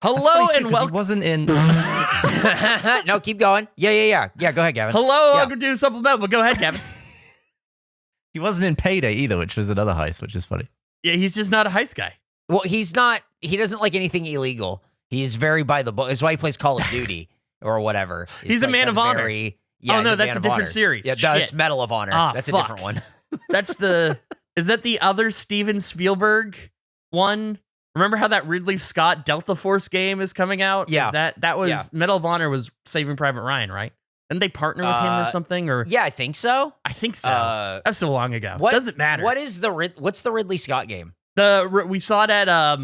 Hello and He welcome. wasn't in. No, keep going. Yeah. Go ahead, Gavin. Hello, Yeah. welcome to Supplemental. But go ahead, Kevin. He wasn't in Payday either, which was another heist, which is funny. Yeah, he's just not a heist guy. Well, he's not. He doesn't like anything illegal. He's very by the book. That's why he plays Call of Duty or whatever. He's a man of honor. Yeah, Oh, no, he's a that's man a of different honor. series. Yeah, Shit. it's Medal of Honor. Ah, That's fuck. a different one. That's is that the other Steven Spielberg one? Remember how that Ridley Scott Delta Force game is coming out? Yeah. That was Medal of Honor was Saving Private Ryan, right? Didn't they partner with him or something? Or Yeah, I think so. I think so. That's so long ago. What Doesn't matter. What's the Ridley Scott game? We saw it at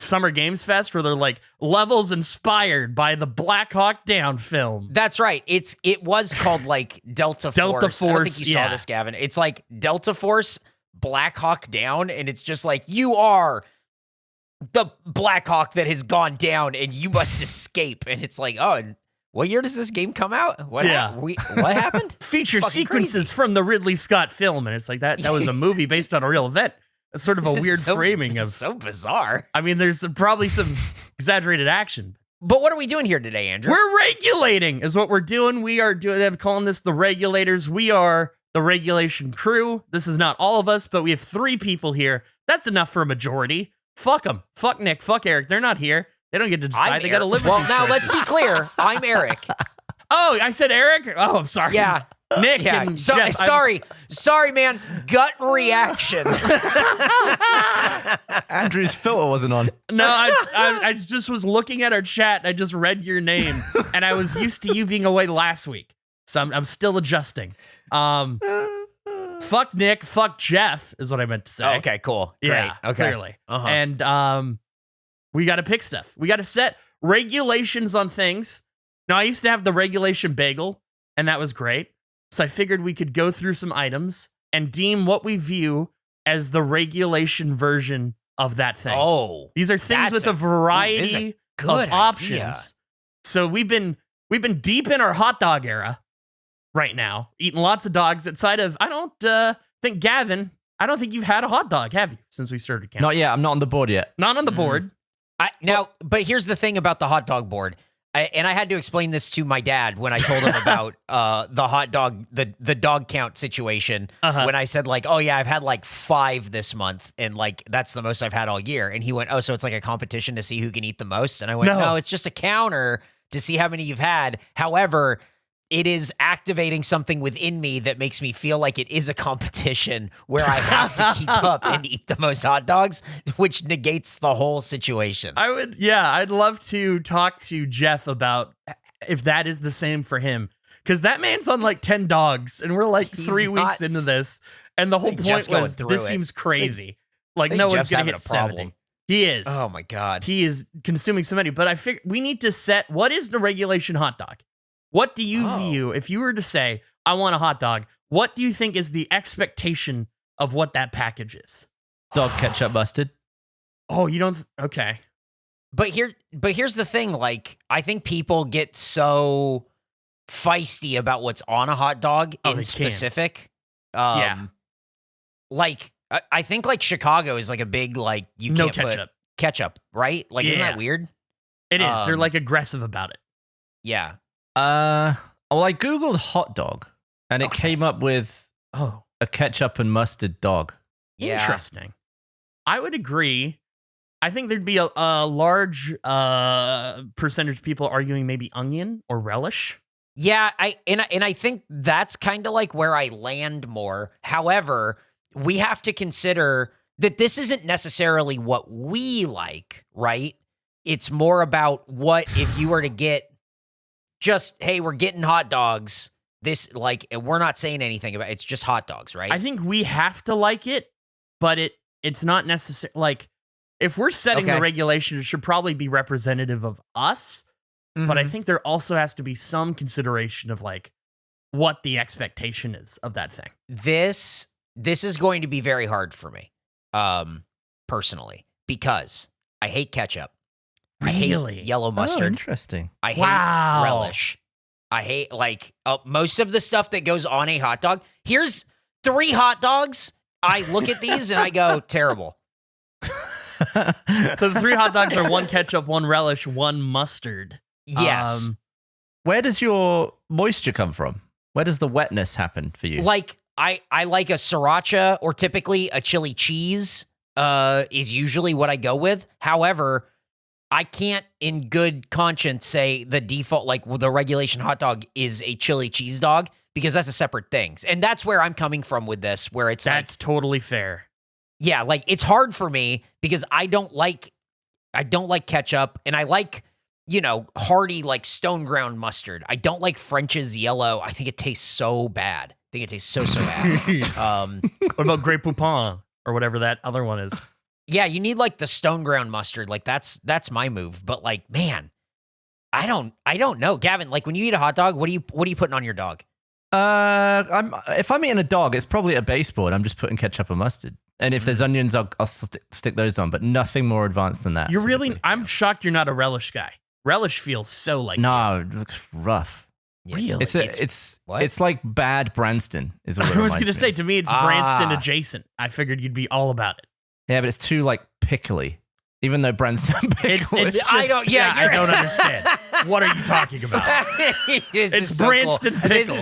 Summer Games Fest where they're like levels inspired by the Black Hawk Down film. That's right. It was called like Delta Force. Delta I don't think Force, you saw this, Gavin. It's like Delta Force, Black Hawk Down, and it's just like you are the Black Hawk that has gone down, and you must escape. And it's like, oh, and what year does this game come out? What happened? Feature Fucking sequences crazy. from the Ridley Scott film, and it's like that was a movie based on a real event. It's sort of a weird framing of. So bizarre. I mean, there's probably some exaggerated action. But what are we doing here today, Andrew? We're regulating, is what we're doing. We are doing. I'm calling this the Regulators. We are the regulation crew. This is not all of us, but we have 3 people here. That's enough for a majority. Fuck them. Fuck Nick. Fuck Eric. They're not here. They don't get to decide. They got to live with Well, these now choices. let's be clear. I'm Eric. Oh, I said Eric? Oh, I'm sorry. Yeah. Nick Yeah. and So, Jeff. sorry, man. Gut reaction. Andrew's filter wasn't on. No, I just was looking at our chat. And I just read your name, and I was used to you being away last week, so I'm still adjusting. Fuck Nick, fuck Jeff is what I meant to say. Okay, cool. Great. Yeah, Okay. clearly. Uh-huh. And we got to pick stuff. We got to set regulations on things. Now, I used to have the regulation bagel, and that was great. So I figured we could go through some items and deem what we view as the regulation version of that thing. Oh, These are things with a variety good of idea. options. So we've been deep in our hot dog era right now, eating lots of dogs outside of, I don't think, Gavin, I don't think you've had a hot dog, have you, since we started counting? Not yet. I'm not on the board yet. Not on the board. But here's the thing about the hot dog board. I had to explain this to my dad when I told him about the hot dog, the dog count situation. When I said like, oh yeah, I've had like 5 this month, and like that's the most I've had all year. And he went, oh, so it's like a competition to see who can eat the most. And I went, no, it's just a counter to see how many you've had. However, it is activating something within me that makes me feel like it is a competition where I have to keep up and eat the most hot dogs, which negates the whole situation. I'd love to talk to Jeff about if that is the same for him. Because that man's on like 10 dogs, and we're like He's 3 not- weeks into this. And the whole think point Jeff's going was, through this it. seems crazy. Like, think no one's Jeff's going to having hit a problem. 70. He is. Oh my God. He is consuming so many. But I figure we need to set, what is the regulation hot dog? What do you view, if you were to say, I want a hot dog, what do you think is the expectation of what that package is? Dog ketchup mustard. Oh, you don't? Okay. But here's the thing. Like, I think people get so feisty about what's on a hot dog Oh, in they can. specific. Yeah. Like, I think like Chicago is like a big, like, you No can't ketchup. put ketchup, right? Like, isn't Yeah. that weird? It is. They're Um, like aggressive about it. Yeah. Well, I googled hot dog, and it came up with Oh, a ketchup and mustard dog. Yeah. interesting. I would agree. I think there'd be a large percentage of people arguing maybe onion or relish. Yeah, I think that's kind of like where I land more. However, we have to consider that this isn't necessarily what we like, right? It's more about what if you were to get just, hey, we're getting hot dogs. This like, and we're not saying anything about it's just hot dogs, right? I think we have to like it, but it's not necessary. Like, if we're setting the Okay. regulation, it should probably be representative of us. But I Mhm. think there also has to be some consideration of like what the expectation is of that thing. this is going to be very hard for me, personally, because I hate ketchup. I Really? hate yellow Oh, mustard. interesting. I hate Wow. relish. I hate like most of the stuff that goes on a hot dog. Here's 3 hot dogs. I look at these and I go, terrible. So the 3 hot dogs are 1 ketchup, 1 relish, 1 mustard. Yes. Where does your moisture come from? Where does the wetness happen for you? Like I like a sriracha or typically a chili cheese is usually what I go with. However, I can't in good conscience say the default, like the regulation hot dog is a chili cheese dog because that's a separate thing. And that's where I'm coming from with this, where it's That's totally fair. yeah, like it's hard for me because I don't like ketchup and I like, hearty like stone ground mustard. I don't like French's yellow. I think it tastes so bad. I think it tastes so bad. What about Grey Poupon or whatever that other one is? Yeah, you need like the stone ground mustard. Like that's my move. But like, man, I don't know. Gavin, like when you eat a hot dog, what are you putting on your dog? If I'm eating a dog, it's probably a baseboard. I'm just putting ketchup and mustard. And if there's onions, I'll stick those on, but nothing more advanced than that. I'm shocked you're not a relish guy. Relish feels so like no, it looks rough. Really? It's like bad Branston is what it I was going to say, to me, it's Branston adjacent. I figured you'd be all about it. Yeah, but it's too like pickly. Even though Branston pickle it's just, I don't understand. What are you talking about? It's Branston pickle.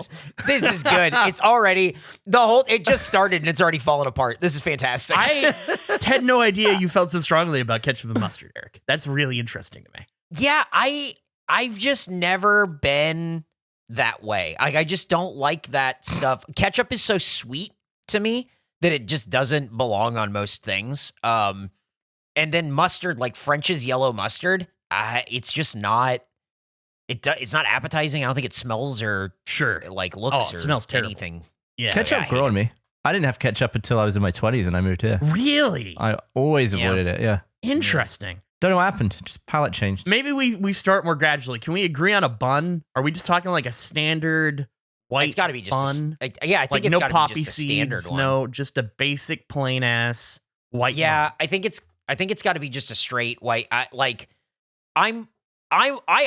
This is good. It's already it just started and it's already fallen apart. This is fantastic. I had no idea you felt so strongly about ketchup and mustard, Eric. That's really interesting to me. Yeah, I've just never been that way. Like I just don't like that stuff. Ketchup is so sweet to me that it just doesn't belong on most things. And then mustard, like French's yellow mustard, it's just not. It's not appetizing. I don't think it smells or like looks it or smells terrible. anything. Yeah, ketchup grew on me. I didn't have ketchup until I was in my 20s and I moved here. Really? I always avoided it. Yeah. Interesting. Don't know what happened. Just palate changed. Maybe we start more gradually. Can we agree on a bun? Are we just talking like a standard white It's got to be just bun? I think like it's no got to poppy be just a standard seeds, one. no, just a basic plain ass white. Yeah, bun. I think it's got to be just a straight white. I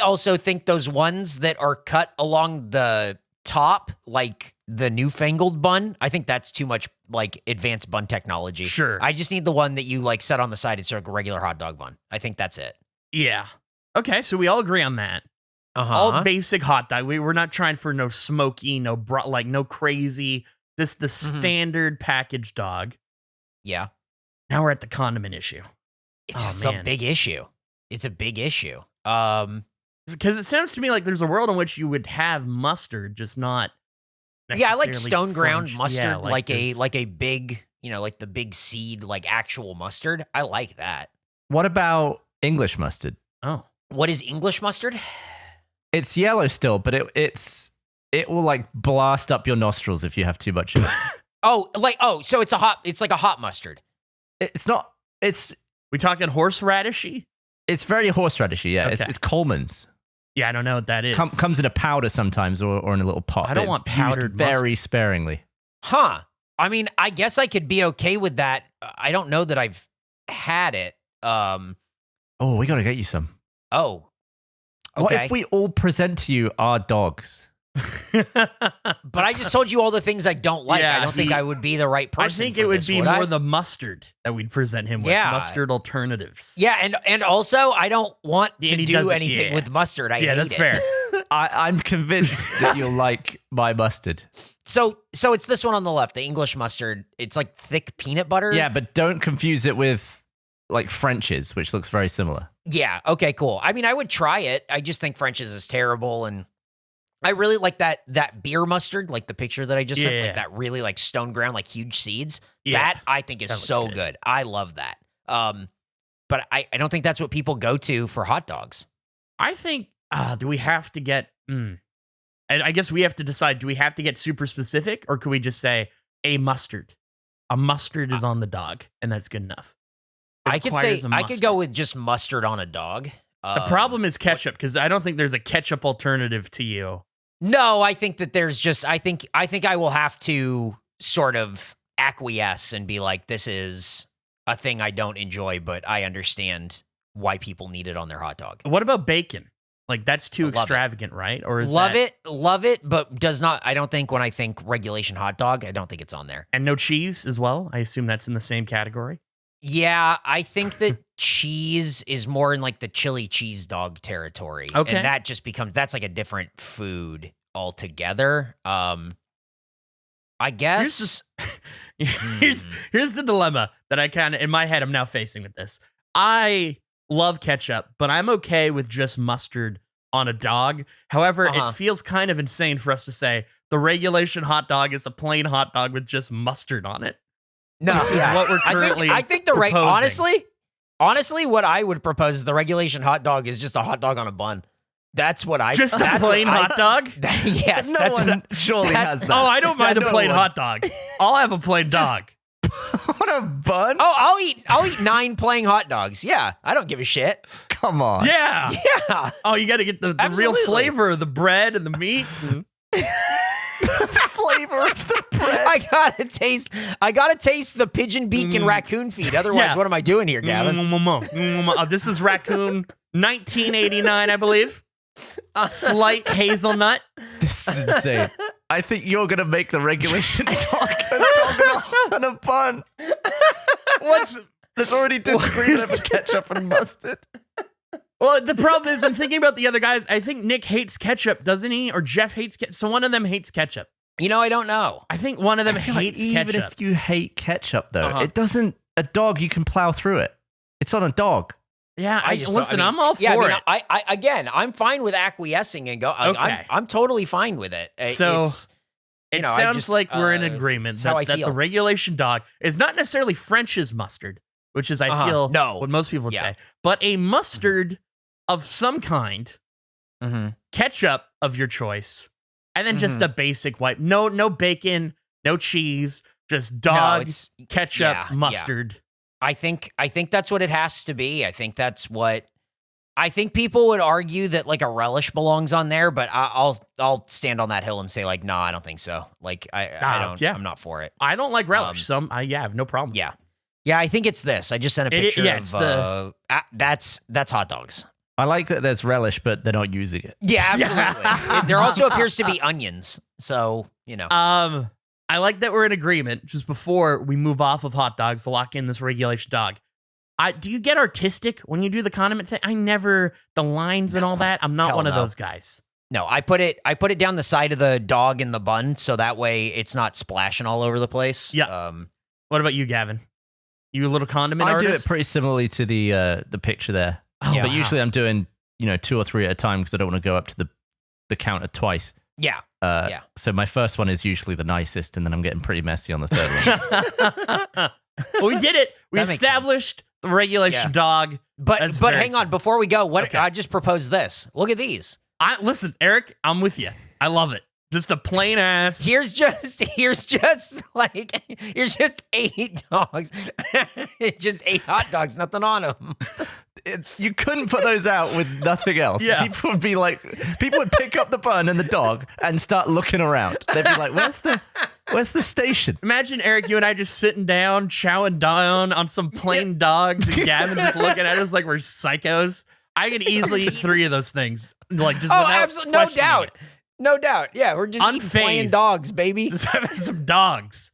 also think those ones that are cut along the top, like the newfangled bun, I think that's too much like advanced bun technology. Sure. I just need the one that you like set on the side. It's like a regular hot dog bun. I think that's it. Yeah. Okay, so we all agree on that. Uh-huh. All basic hot dog. We're not trying for no smoky, no no crazy. Just the standard packaged dog. Yeah. Now we're at the condiment issue. It's just a big issue. It's a big issue. Because it sounds to me like there's a world in which you would have mustard, just not. Yeah, I like stone French. ground mustard, Yeah, like a big, like the big seed, like actual mustard. I like that. What about English mustard? Oh, what is English mustard? It's yellow still, but it will like blast up your nostrils if you have too much of it. So it's like a hot mustard. It's not. It's we talking horseradishy? It's very horseradishy. Yeah, Okay. it's Coleman's. Yeah, I don't know what that is. Comes in a powder sometimes or in a little pot. I don't want powdered used very sparingly. Huh. I mean, I guess I could be okay with that. I don't know that I've had it. Oh, we got to get you some. Oh. Okay. What if we all present to you our dogs? But I just told you all the things I don't like. Yeah, I don't think I would be the right person. I think for it would this, be more the mustard that we'd present him with. Yeah. Mustard alternatives. Yeah, and also I don't want to do anything yeah. with mustard. I hate that's it. fair. I'm convinced that you'll like my mustard. So it's this one on the left, the English mustard. It's like thick peanut butter. Yeah, but don't confuse it with like French's, which looks very similar. Yeah. Okay. Cool. I mean, I would try it. I just think French's is terrible, and I really like that beer mustard, like the picture that I just sent, like that really like stone ground, like huge seeds. Yeah. That I think is so good. I love that. But I don't think that's what people go to for hot dogs. I think. Do we have to get? And I guess we have to decide. Do we have to get super specific, or could we just say a mustard? A mustard is on the dog, and that's good enough. I could say I could go with just mustard on a dog. The problem is ketchup, because I don't think there's a ketchup alternative to you. No, I think that there's just I think I will have to sort of acquiesce and be like, this is a thing I don't enjoy, but I understand why people need it on their hot dog. What about bacon? Like, that's too extravagant, right? Or is love it, but does not. I don't think when I think regulation hot dog, I don't think it's on there. And no cheese as well? I assume that's in the same category. Yeah, I think that cheese is more in like the chili cheese dog territory. Okay. And that just that's like a different food altogether. I guess Here's the dilemma that I kind of, in my head, I'm now facing with this. I love ketchup, but I'm okay with just mustard on a dog. However, it feels kind of insane for us to say the regulation hot dog is a plain hot dog with just mustard on it. no, Which is what we're currently I think the proposing. honestly, what I would propose is the regulation hot dog is just a hot dog on a bun. That's what I Just a that's plain what I- hot dog? Yes, No that's one what, surely that's- has that. Oh, I don't mind a No plain one. hot dog. I'll have a plain dog. On a bun? Oh, I'll eat 9 plain hot dogs. Yeah, I don't give a shit. Come on. Yeah. Yeah. Oh, you got to get the real Absolutely. flavor of the bread and the meat. Flavor of the bread. I gotta taste the pigeon beak and raccoon feet. Otherwise, Yeah. what am I doing here, Gavin? This is Raccoon 1989, I believe. A slight hazelnut. This is insane. I think you're going to make the regulation dog a dog on a bun. There's already disagreement over ketchup and mustard. Well, the problem is I'm thinking about the other guys. I think Nick hates ketchup, doesn't he? Or Jeff hates ketchup. So one of them hates ketchup. You know, I don't know. I think one of them I feel like hates even ketchup. if you hate ketchup, though, Uh-huh. it doesn't. A dog, you can plow through it. It's on a dog. Yeah, listen, I mean, I'm all yeah, for I mean, it. Again, I'm fine with acquiescing and go. Okay. I'm totally fine with it. So, It's, you It know, I sounds just, like we're in agreement it's how I that feel. the regulation dog is not necessarily French's mustard, which is, I feel, No. what most people would Yeah. say, but a mustard of some kind, Mm-hmm. ketchup of your choice, and then just a basic white. No bacon, no cheese, just dog, it's ketchup, yeah. mustard. I think that's what it has to be. I think that's what. I think people would argue that like a relish belongs on there, but I'll stand on that hill and say like, no, I don't think so. Like I don't. Yeah. I'm not for it. I don't like relish, so I have no problem. Yeah. Yeah, I think it's this. I just sent a It- picture yeah, of it's the- that's hot dogs. I like that there's relish, but they're not using it. Yeah, absolutely. There also appears to be onions. So, you know. I like that we're in agreement. Just before we move off of hot dogs to lock in this regulation dog. Do you get artistic when you do the condiment thing? The lines and all that. I'm not Hell one of no. those guys. No, I put it down the side of the dog in the bun so that way it's not splashing all over the place. Yeah. What about you, Gavin? You a little condiment I artist? do it pretty similarly to the picture there. Yeah. But usually I'm doing 2 or 3 at a time because I don't want to go up to the counter twice. Yeah. So my first one is usually the nicest, and then I'm getting pretty messy on the third one. Well, we did it. We That makes established the regulation dog. But That's but very hang on, simple. before we go, Okay. I just proposed this. Look at these. Listen, Eric, I'm with you. I love it. Just a plain ass. Here's just 8 dogs. Just 8 hot dogs, nothing on them. You couldn't put those out with nothing else. Yeah. People would pick up the bun and the dog and start looking around. They'd be like, where's the station? Imagine Eric, you and I just sitting down, chowing down on some plain dogs, and Gavin just looking at us like we're psychos. I could easily eat 3 of those things, like just without absolutely, no questioning doubt. it. No doubt. Yeah, we're just eating plain Unfazed. dogs, baby. Just having some dogs.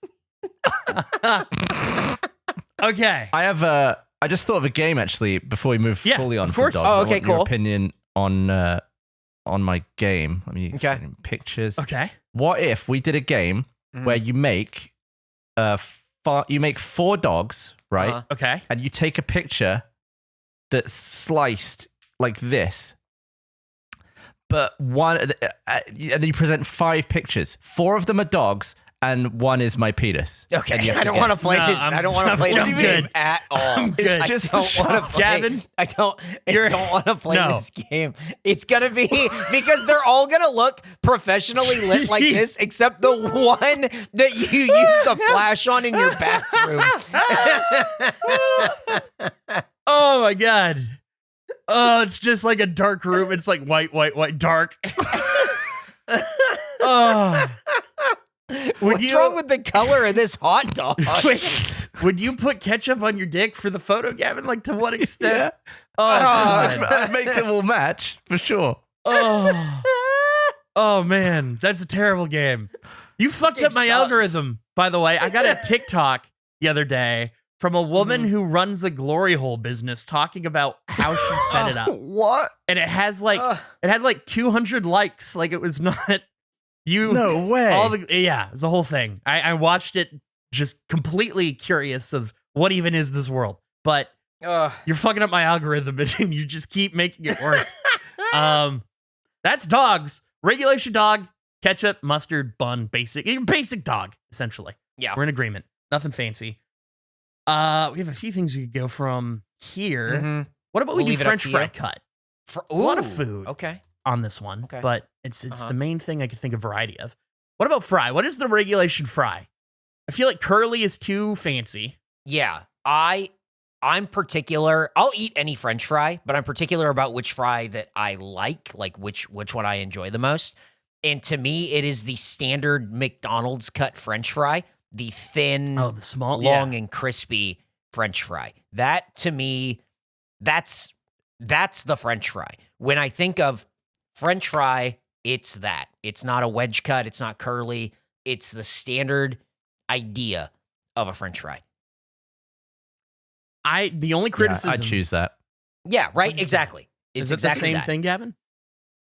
Okay. I just thought of a game actually before we move Yeah, fully on of from course. dogs. Oh, I okay, want your cool. opinion on my game. Let me Okay. find pictures. Okay. What if we did a game where you make 4 dogs, right? Uh-huh. Okay. And you take a picture that's sliced like this. But and then you present 5 pictures. 4 of them are dogs, and 1 is my penis. And Okay, you have I to don't want to guess. play No, this. I don't want to play I'm this good. game at all. I'm good. It's I just don't the want to shock. play. Gavin, I don't want to play No. this game. It's gonna be because they're all gonna look professionally lit like this, except the one that you use the flash on in your bathroom. Oh my god. Oh, it's just like a dark room. It's like white, dark. Oh. What's wrong with the color of this hot dog? Would you put ketchup on your dick for the photo, Gavin? Like, to what extent? Yeah. Oh, God. I'd make them all match for sure. Oh, man. That's a terrible game. You fucked game up my sucks. algorithm, by the way. I got a TikTok the other day from a woman who runs a glory hole business talking about how she set it up. What? And it has like it had like 200 likes. Like it was not you. No way. Yeah, it was the whole thing. I watched it just completely curious of what even is this world. But you're fucking up my algorithm and you just keep making it worse. That's dogs. Regulation dog, ketchup, mustard, bun, basic dog, essentially. Yeah. We're in agreement. Nothing fancy. We have a few things we could go from here. Mm-hmm. What about We'll we leave do it up French to fry you. cut? It's a lot of food. Okay. On this one, Okay. but it's the main thing I can think of variety of. What about fry? What is the regulation fry? I feel like curly is too fancy. Yeah. I'm particular. I'll eat any French fry, but I'm particular about which fry that I like which one I enjoy the most. And to me, it is the standard McDonald's cut French fry, the thin, the small, long and crispy French fry. That to me, that's the French fry. When I think of French fry, it's that. It's not a wedge cut. It's not curly. It's the standard idea of a French fry. The only criticism. I choose that. Yeah, right. What'd you say? Exactly. It's Is it exactly the same that. thing, Gavin?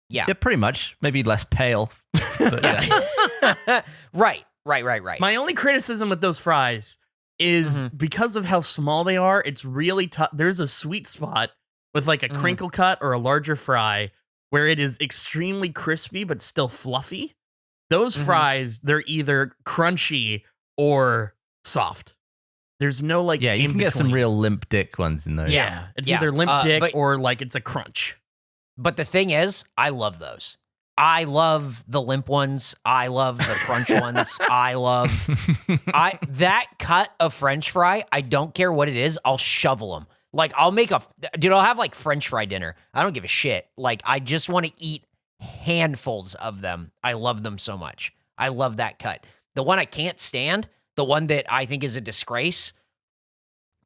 Yeah. Yeah, pretty much. Maybe less pale. But yeah. Right. My only criticism with those fries is because of how small they are, it's really tough. There's a sweet spot with like a crinkle cut or a larger fry where it is extremely crispy but still fluffy. Those fries, they're either crunchy or soft. There's no like Yeah, you in can get some between. real limp dick ones in those. Yeah, it's Yeah. either limp dick but- or like it's a crunch. But the thing is, I love those. I love the limp ones. I love the crunch ones. That cut of French fry, I don't care what it is, I'll shovel them. Like I'll have like French fry dinner. I don't give a shit. Like I just want to eat handfuls of them. I love them so much. I love that cut. The one I can't stand, the one that I think is a disgrace,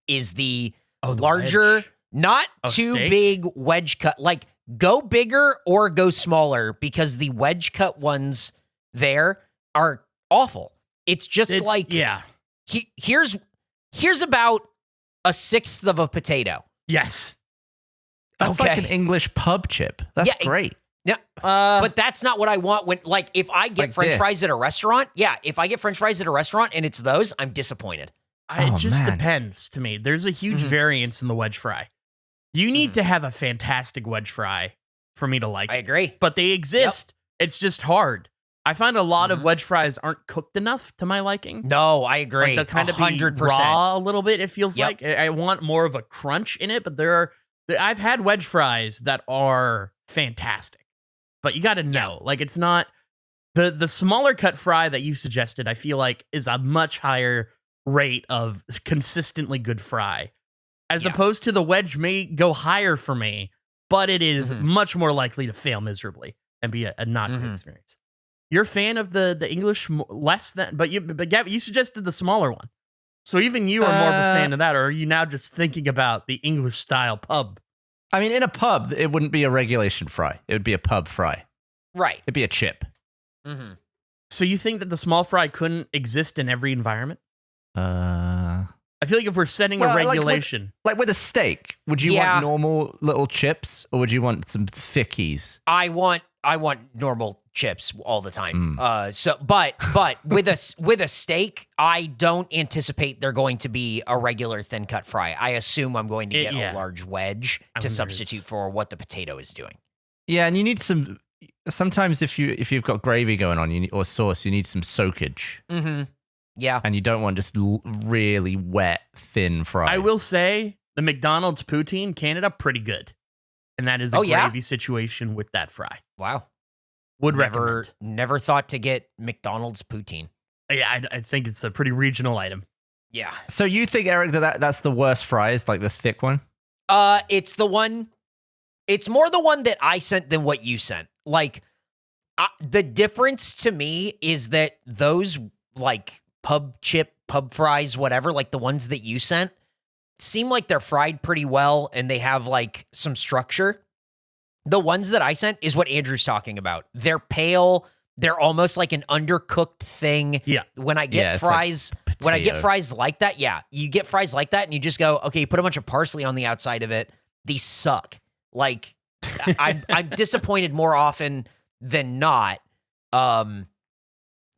is the larger, wedge. not too steak? big wedge cut. Like go bigger or go smaller because the wedge cut ones there are awful. It's just here's about a sixth of a potato. Yes. That's Okay. like an English pub chip. That's great. Yeah, but that's not what I want when, like, if I get Like French this. fries at a restaurant, if I get French fries at a restaurant and it's those, I'm disappointed. It Oh, just man. depends to me. There's a huge variance in the wedge fry. You need to have a fantastic wedge fry for me to like I it. agree. But they exist. It's just hard. I find a lot of wedge fries aren't cooked enough to my liking. No, I agree. Like they'll kind of be 100%. raw a little bit, it feels Yep. like. I want more of a crunch in it, but I've had wedge fries that are fantastic. But you got to know, like it's not the smaller cut fry that you suggested, I feel like is a much higher rate of consistently good fry. As Yeah. opposed to the wedge may go higher for me, but it is much more likely to fail miserably and be a not good experience. You're a fan of the English less than, but Gavin, you suggested the smaller one. So even you are more of a fan of that, or are you now just thinking about the English style pub? I mean, in a pub, it wouldn't be a regulation fry. It would be a pub fry. Right. It'd be a chip. Mm-hmm. So you think that the small fry couldn't exist in every environment? I feel like if we're setting a regulation, Like with a steak, would you Yeah. want normal little chips or would you want some thickies? I want normal chips all the time. But with a steak, I don't anticipate they're going to be a regular thin cut fry. I assume I'm going to get a large wedge to substitute for what the potato is doing. Yeah, and you need some. Sometimes if you've got gravy going on, or sauce, you need some soakage, Mm-hmm. Yeah. and you don't want just really wet, thin fries. I will say the McDonald's poutine Canada pretty good, and that is a gravy situation with that fry. Wow. Would recommend. Never thought to get McDonald's poutine. Yeah, I think it's a pretty regional item. Yeah. So you think, Eric, that's the worst fries, like the thick one? It's the one. It's more the one that I sent than what you sent. Like, the difference to me is that those like pub fries, whatever, like the ones that you sent, seem like they're fried pretty well and they have like some structure. The ones that I sent is what Andrew's talking about. They're pale. They're almost like an undercooked thing. Yeah. When I get it's like fries, when I get fries like that, you get fries like that and you just go, okay, you put a bunch of parsley on the outside of it. These suck. Like, I'm disappointed more often than not. And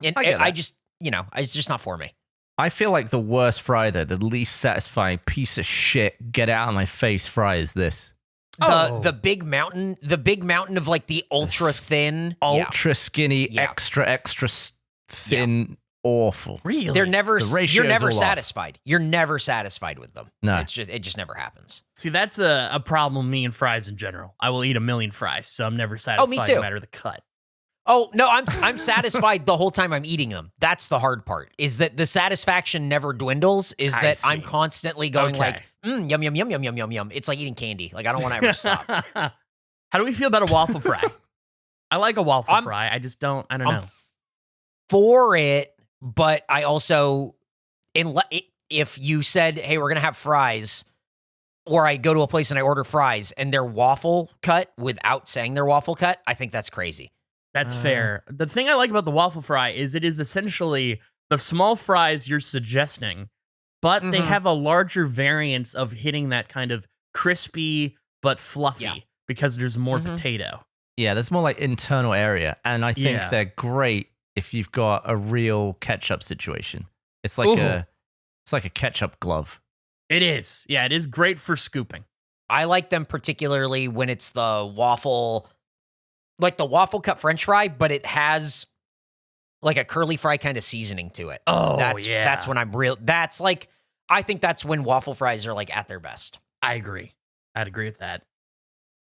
I just, it's just not for me. I feel like the worst fry, though, the least satisfying piece of shit, get out of my face fry is this. The big mountain of like the ultra thin, ultra skinny, extra thin, awful. Really? You're never satisfied. Off. You're never satisfied with them. No, it just never happens. See, that's a problem with me and fries in general. I will eat a million fries, so I'm never satisfied me too. no matter the cut. Oh no, I'm satisfied the whole time I'm eating them. That's the hard part. Is that the satisfaction never dwindles? I'm constantly going like, yum yum yum yum yum yum yum. It's like eating candy. Like I don't want to ever stop. How do we feel about a waffle fry? I like a waffle fry. I just don't. I don't know. For it, but I also, if you said, hey, we're gonna have fries, or I go to a place and I order fries and they're waffle cut without saying they're waffle cut, I think that's crazy. That's fair. The thing I like about the waffle fry is it is essentially the small fries you're suggesting, but they have a larger variance of hitting that kind of crispy but fluffy because there's more potato. Yeah, there's more like internal area. And I think they're great if you've got a real ketchup situation. It's like a ketchup glove. It is. Yeah, it is great for scooping. I like them particularly when it's the waffle, like the waffle cut French fry, but it has like a curly fry kind of seasoning to it. Oh, that's when I think that's when waffle fries are like at their best. I agree. I'd agree with that.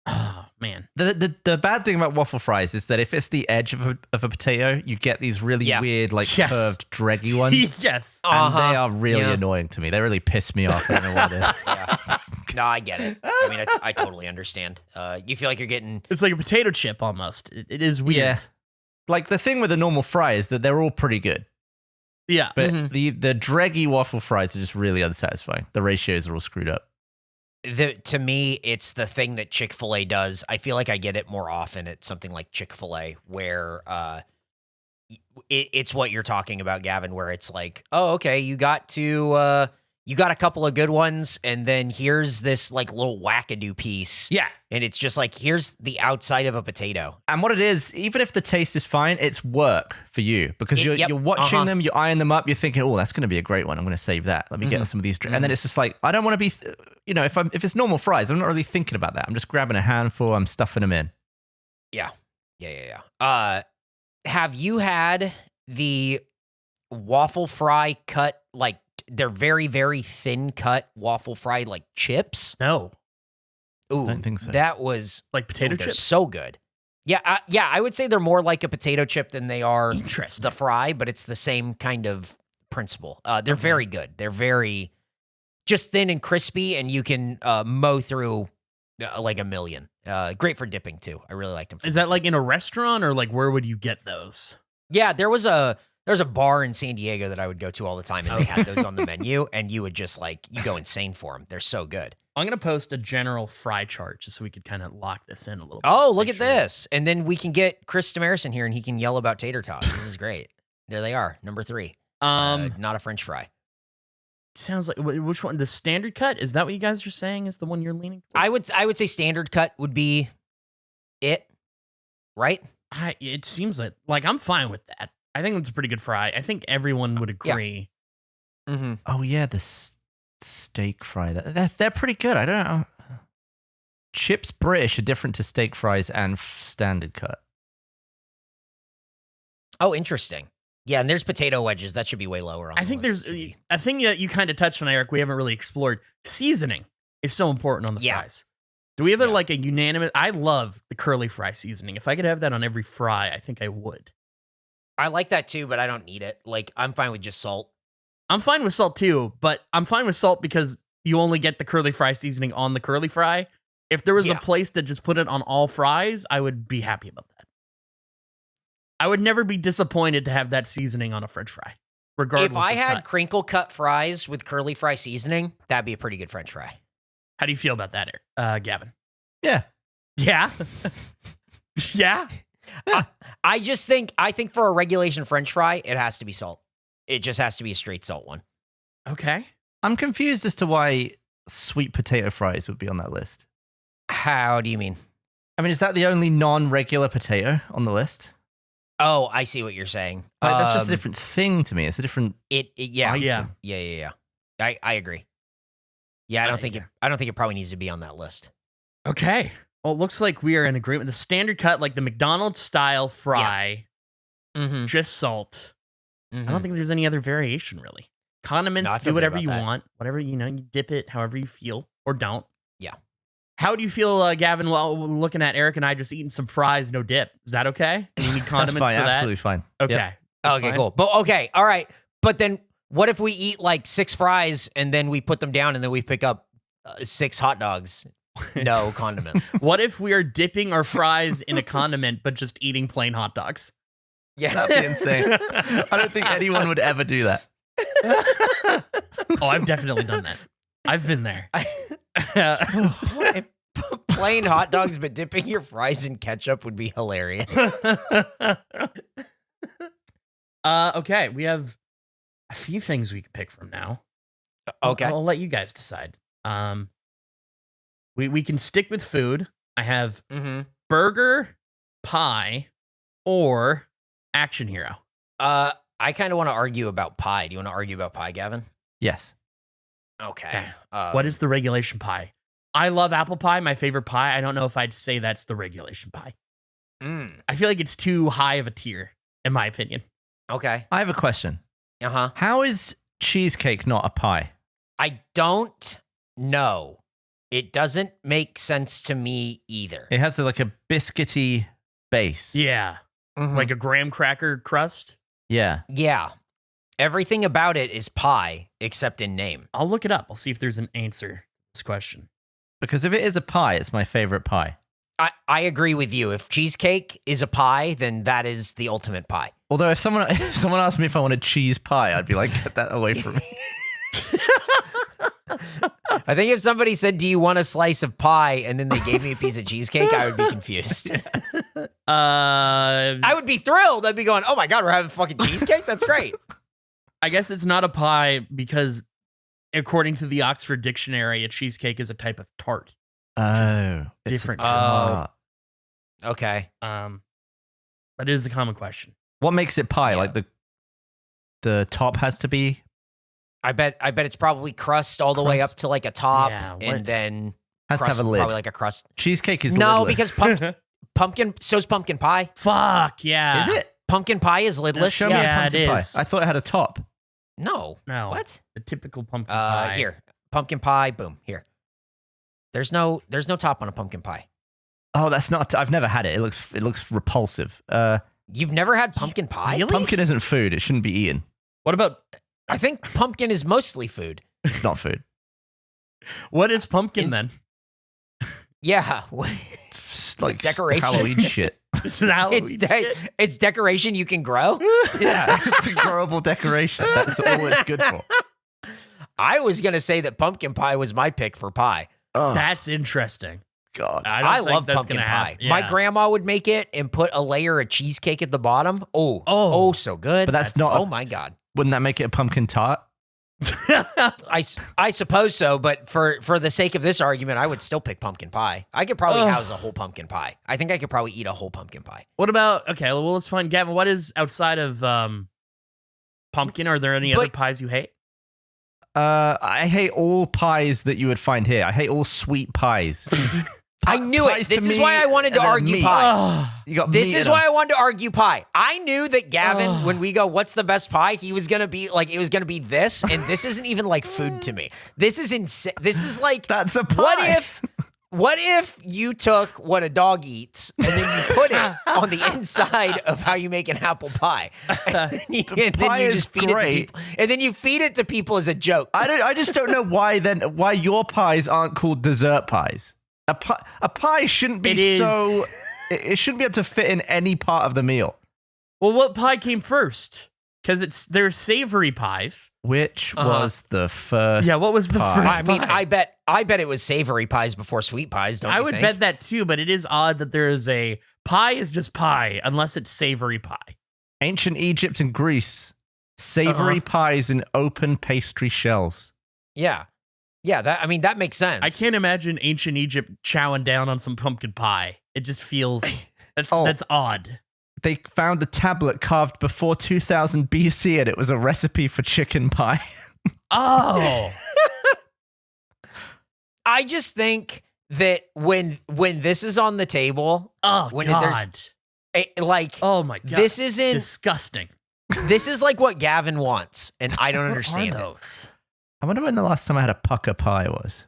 Oh, man. The bad thing about waffle fries is that if it's the edge of a potato, you get these really weird, like curved, dreggy ones. Yes. And they are really annoying to me. They really piss me off. I don't know what it is. Yeah. No, I get it. I mean, I totally understand. You feel like you're getting... It's like a potato chip almost. It is weird. Yeah. Like the thing with the normal fry is that they're all pretty good. Yeah. But the dreggy waffle fries are just really unsatisfying. The ratios are all screwed up. To me, it's the thing that Chick-fil-A does. I feel like I get it more often at something like Chick-fil-A where it's what you're talking about, Gavin, where it's like, oh, okay, you got a couple of good ones, and then here's this like little wackadoo piece. Yeah. And it's just like, here's the outside of a potato. And what it is, even if the taste is fine, it's work for you because you're watching them, you're eyeing them up, you're thinking, oh, that's going to be a great one. I'm going to save that. Let me get some of these. And then it's just like, I don't want to be, if it's normal fries, I'm not really thinking about that. I'm just grabbing a handful, I'm stuffing them in. Yeah. Have you had the waffle fry cut, like they're very, very thin cut waffle fry, like chips? No. Ooh, I don't think so. That was like potato chips. So good. Yeah, I would say they're more like a potato chip than they are the fry, but it's the same kind of principle. They're very good. They're very just thin and crispy, and you can mow through like a million. Great for dipping too. I really liked them. Is that like in a restaurant or like where would you get those? Yeah, there was a bar in San Diego that I would go to all the time, and they had those on the menu, and you would just like, you go insane for them. They're so good. I'm going to post a general fry chart just so we could kind of lock this in a little bit. Oh, look at this. And then we can get Chris Demarison here, and he can yell about tater tots. This is great. There they are, number 3. Not a French fry. Sounds like, which one? The standard cut? Is that what you guys are saying is the one you're leaning towards? I would say standard cut would be it, right? It seems like I'm fine with that. I think it's a pretty good fry. I think everyone would agree. Yeah. Mm-hmm. Oh yeah, the steak fry. They're pretty good. I don't know. Chips British are different to steak fries and standard cut. Oh, interesting. Yeah, and there's potato wedges. That should be way lower on I think there's a thing that you kind of touched on, Eric, we haven't really explored. Seasoning is so important on the fries. Do we have like a unanimous... I love the curly fry seasoning. If I could have that on every fry, I think I would. I like that too, but I don't need it. Like, I'm fine with just salt. I'm fine with salt too, but I'm fine with salt because you only get the curly fry seasoning on the curly fry. If there was a place that just put it on all fries, I would be happy about that. I would never be disappointed to have that seasoning on a French fry, regardless. If I had cut. crinkle cut fries with curly fry seasoning, that'd be a pretty good French fry. How do you feel about that, Gavin? Yeah. Yeah? Yeah? I think for a regulation French fry, it has to be salt. It just has to be a straight salt one. Okay. I'm confused as to why sweet potato fries would be on that list. How do you mean? I mean, is that the only non-regular potato on the list? Oh, I see what you're saying. Like, that's just a different thing to me. It's a different Yeah. item. Yeah. I agree. Yeah, I don't think it probably needs to be on that list. Okay. Well, it looks like we are in agreement. The standard cut, like the McDonald's style fry, Mm-hmm. just salt. I don't think there's any other variation really. Condiments, No, I feel do good whatever about you that. want. Whatever, you dip it however you feel or don't. Yeah. How do you feel, Gavin, while we're looking at Eric and I just eating some fries, no dip? Is that okay? Do you need That's condiments fine. for that? Absolutely fine. Okay. Yep. That's Okay, fine. cool. But okay, all right. But then what if we eat like 6 fries and then we put them down and then we pick up 6 hot dogs? No condiments. What if we are dipping our fries in a condiment but just eating plain hot dogs? Yeah. That'd be insane. I don't think anyone would ever do that. Oh, I've definitely done that. I've been there. Plain hot dogs, but dipping your fries in ketchup would be hilarious. Okay, we have a few things we can pick from now. Okay. I'll let you guys decide. We can stick with food. I have Mm-hmm. burger, pie, or action hero. I kind of want to argue about pie. Do you want to argue about pie, Gavin? Yes. Okay. What is the regulation pie? I love apple pie, my favorite pie. I don't know if I'd say that's the regulation pie. I feel like it's too high of a tier, in my opinion. Okay. I have a question. Uh-huh. How is cheesecake not a pie? I don't know. It doesn't make sense to me either. It has like a biscuity base. Yeah, Mhm. like a graham cracker crust. Yeah. Yeah. Everything about it is pie except in name. I'll look it up. I'll see if there's an answer to this question. Because if it is a pie, it's my favorite pie. I agree with you. If cheesecake is a pie, then that is the ultimate pie. Although if someone asked me if I wanted cheese pie, I'd be like, get that away from me. I think if somebody said, "Do you want a slice of pie?" and then they gave me a piece of cheesecake, I would be confused. I would be thrilled. I'd be going, "Oh my god, we're having fucking cheesecake? That's great." I guess it's not a pie because, according to the Oxford Dictionary, a cheesecake is a type of tart. Oh, it's different. a tart. Okay. But it is a common question. What makes it pie? Yeah. Like the top has to be. I bet it's probably crust all the way up to like a top, Yeah, what- and then Has to crust, have a lid. probably like a crust. Cheesecake is No, lidless. because pumpkin. So's pumpkin pie. Fuck yeah. Is it? Pumpkin pie is lidless. Show me Yeah. a Yeah, pumpkin it pie. is. I thought it had a top. No. No. What? The typical pumpkin pie. Here, pumpkin pie. Boom. Here. There's no top on a pumpkin pie. Oh, that's not. I've never had it. It looks repulsive. You've never had pumpkin pie? Really? Pumpkin isn't food. It shouldn't be eaten. What about I think pumpkin is mostly food. It's not food. what is pumpkin then? Yeah. It's like Decoration. Halloween shit. It's Halloween It's shit. it's decoration you can grow. Yeah, it's a growable decoration. That's all it's good for. I was gonna say that pumpkin pie was my pick for pie. Oh, That's interesting. God. I don't I think love that's pumpkin gonna pie. happen. My Yeah. grandma would make it and put a layer of cheesecake at the bottom. Oh, so good. But that's not- Oh my god. Wouldn't that make it a pumpkin tart? I suppose so, but for the sake of this argument, I would still pick pumpkin pie. I could probably house a whole pumpkin pie. I think I could probably eat a whole pumpkin pie. What about, okay, well, let's find, Gavin, what is outside of pumpkin? Are there any other But- pies you hate? I hate all pies that you would find here. I hate all sweet pies. I knew Pies it. This to is me why I wanted to and then argue meat. pie. You got This meat is in why them. I wanted to argue pie. I knew that Gavin, when we go, what's the best pie? He was gonna be like, it was gonna be this, and this isn't even like food to me. This is insane. This is like, That's a pie. what if you took what a dog eats and then you put it on the inside of how you make an apple pie, and then you pie is just feed it to great. people, and then you feed it to people as a joke. I just don't know why your pies aren't called dessert pies. A pie shouldn't be It is. so. It shouldn't be able to fit in any part of the meal. Well, what pie came first? Because there's savory pies. Which Uh-huh. was the first? Yeah, what was the pie? first? I mean, pie. I bet it was savory pies before sweet pies. Don't I you would think? bet that too, but it is odd that there is a pie is just pie unless it's savory pie. Ancient Egypt and Greece Savory pies in open pastry shells. Yeah. Yeah, that makes sense. I can't imagine ancient Egypt chowing down on some pumpkin pie. It just feels that's odd. They found a tablet carved before 2000 BC, and it was a recipe for chicken pie. Oh. I just think that when this is on the table, Oh, when God. Oh, my God. this isn't disgusting. This is like what Gavin wants, and I don't What understand are it. those? I wonder when the last time I had a pucker pie was.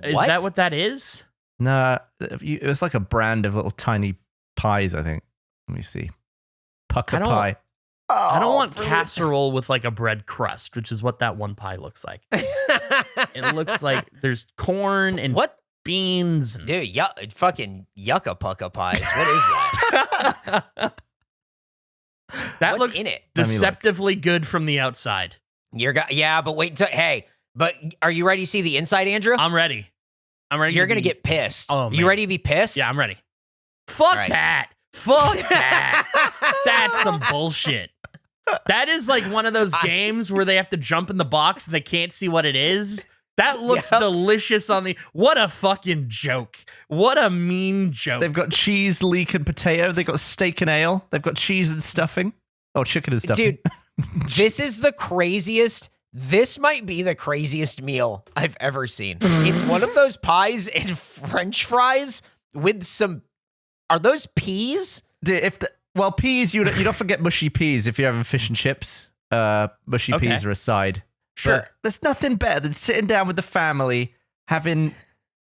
Is what? that what that is? No, it was like a brand of little tiny pies, I think. Let me see. Pucker pie. I don't want brilliant. casserole with like a bread crust, which is what that one pie looks like. It looks like there's corn and What? beans. And Dude, fucking yucca pucka pies. What is that? that What's looks in it? deceptively good from the outside. Yeah, but wait until, but are you ready to see the inside, Andrew? I'm ready. You're going to get pissed. Oh, You man. ready to be pissed? Yeah, I'm ready. Fuck right. that. Fuck that. That's some bullshit. That is like one of those games where they have to jump in the box and they can't see what it is. That looks Yep. delicious on the. What a fucking joke. What a mean joke. They've got cheese, leek, and potato. They've got steak and ale. They've got cheese and stuffing. Oh, chicken and stuffing. Dude, this is the craziest. This might be the craziest meal I've ever seen. It's one of those pies and French fries with some. Are those peas? Dude, peas, you don't forget mushy peas if you're having fish and chips. Mushy Okay. peas are a side. Sure. But there's nothing better than sitting down with the family, having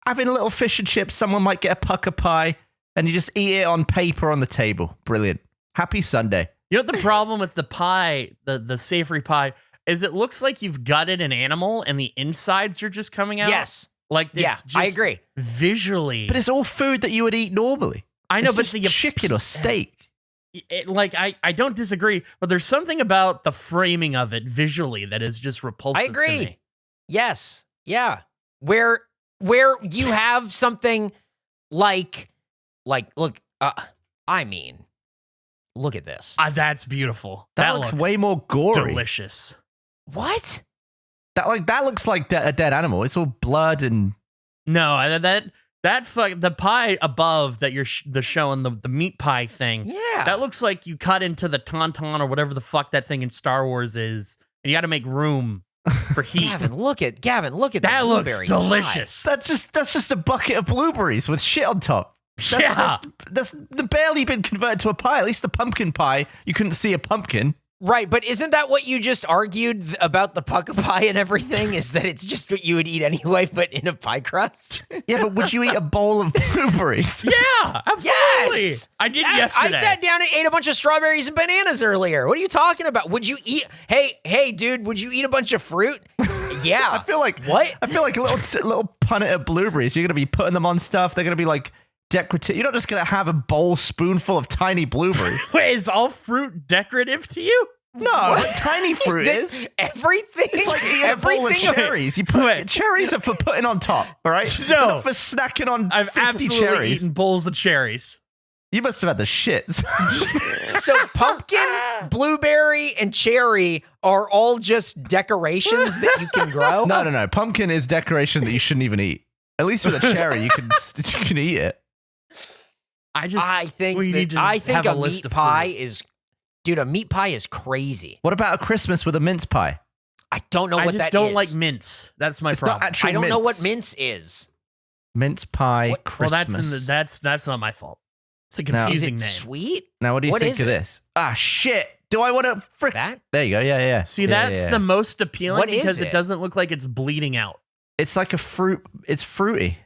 a little fish and chips. Someone might get a pucker pie, and you just eat it on paper on the table. Brilliant. Happy Sunday. You know what the problem with the pie, the savory pie, is it looks like you've gutted an animal and the insides are just coming out? Yes. Like, it's Yeah, just I agree. Visually. But it's all food that you would eat normally. I know, It's but just the chicken or steak. I don't disagree, but there's something about the framing of it visually that is just repulsive. I To agree. me. Yes. Yeah. Where you have something like look, look at this. That's beautiful. That looks way more gory. delicious. What? That looks like a dead animal. It's all blood and No, the pie above that you're showing the meat pie thing. Yeah. That looks like you cut into the tauntaun or whatever the fuck that thing in Star Wars is, and you got to make room for heat. Gavin, look at that the looks blueberry delicious. that's just a bucket of blueberries with shit on top. That's barely been converted to a pie. At least the pumpkin pie, you couldn't see a pumpkin. Right, but isn't that what you just argued about the pucka pie and everything? Is that it's just what you would eat anyway, but in a pie crust? Yeah, but would you eat a bowl of blueberries? Yeah, absolutely. Yes! I did I yesterday. sat down and ate a bunch of strawberries and bananas earlier. What are you talking about? Would you eat? Hey, dude, would you eat a bunch of fruit? Yeah. I feel like what? I feel like a little punnet of blueberries. You're gonna be putting them on stuff. They're gonna be like decorative. You're not just gonna have a bowl spoonful of tiny blueberries. Wait, is all fruit decorative to you? No, what tiny fruit is. Everything. It's like eating a bowl of everything. cherries. Cherries are for putting on top, all right? No. They're not for snacking on I've 50 absolutely cherries. eaten bowls of cherries. You must have had the shits. So pumpkin, blueberry, and cherry are all just decorations that you can grow. No. Pumpkin is decoration that you shouldn't even eat. At least with a cherry, you can eat it. I think we need to have a a list meat of pie fruit. is, dude. A meat pie is crazy. What about a Christmas with a mince pie? I don't know I what just that don't is. like mince. That's my It's problem. not actual I don't mince. know what mince is. Mince pie What- well, Christmas. that's not my fault. It's a Now- Is confusing it name. sweet? Now, what do you What think is of it? this? Ah, shit. Do I want to frick? That? There you go. Yeah. See, Yeah, that's yeah. the most appealing What is because it it? doesn't look like it's bleeding out. It's like a fruit. It's fruity.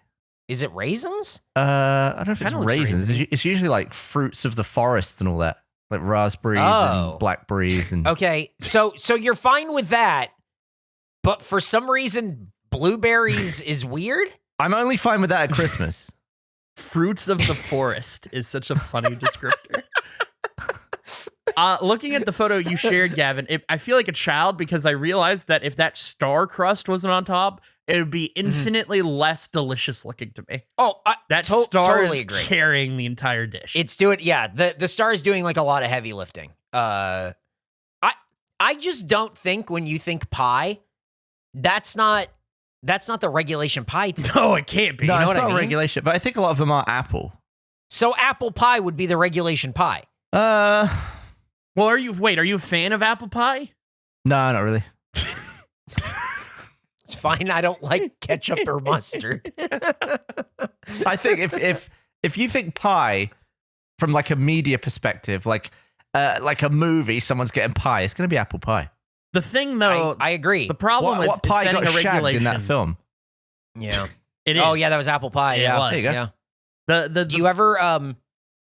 Is it raisins? I don't know if it's Kinda looks raisins. raisiny. It's usually like fruits of the forest and all that, like raspberries Oh. and blackberries and. Okay, so you're fine with that, but for some reason blueberries is weird. I'm only fine with that at Christmas. Fruits of the forest is such a funny descriptor. Looking at the photo you shared, Gavin, I feel like a child because I realized that if that star crust wasn't on top, it would be infinitely less delicious looking to me. Oh, That star totally is agree. carrying the entire dish. It's doing, yeah. The star is doing like a lot of heavy lifting. I just don't think when you think pie, that's not the regulation pie to me. No, it can't be. No, You know it's what I not mean? regulation, but I think a lot of them are apple. So apple pie would be the regulation pie. No, Well, are you a fan of apple pie? not really. It's fine. I don't like ketchup or mustard. I think if you think pie from like a media perspective, like a movie, someone's getting pie, it's going to be apple pie. The thing, though, I agree. the problem What with pie setting got a shagged regulation in that film? Yeah. It is. Oh yeah, that was apple pie. Yeah, Yeah. it was. There you go. Yeah. the Do you ever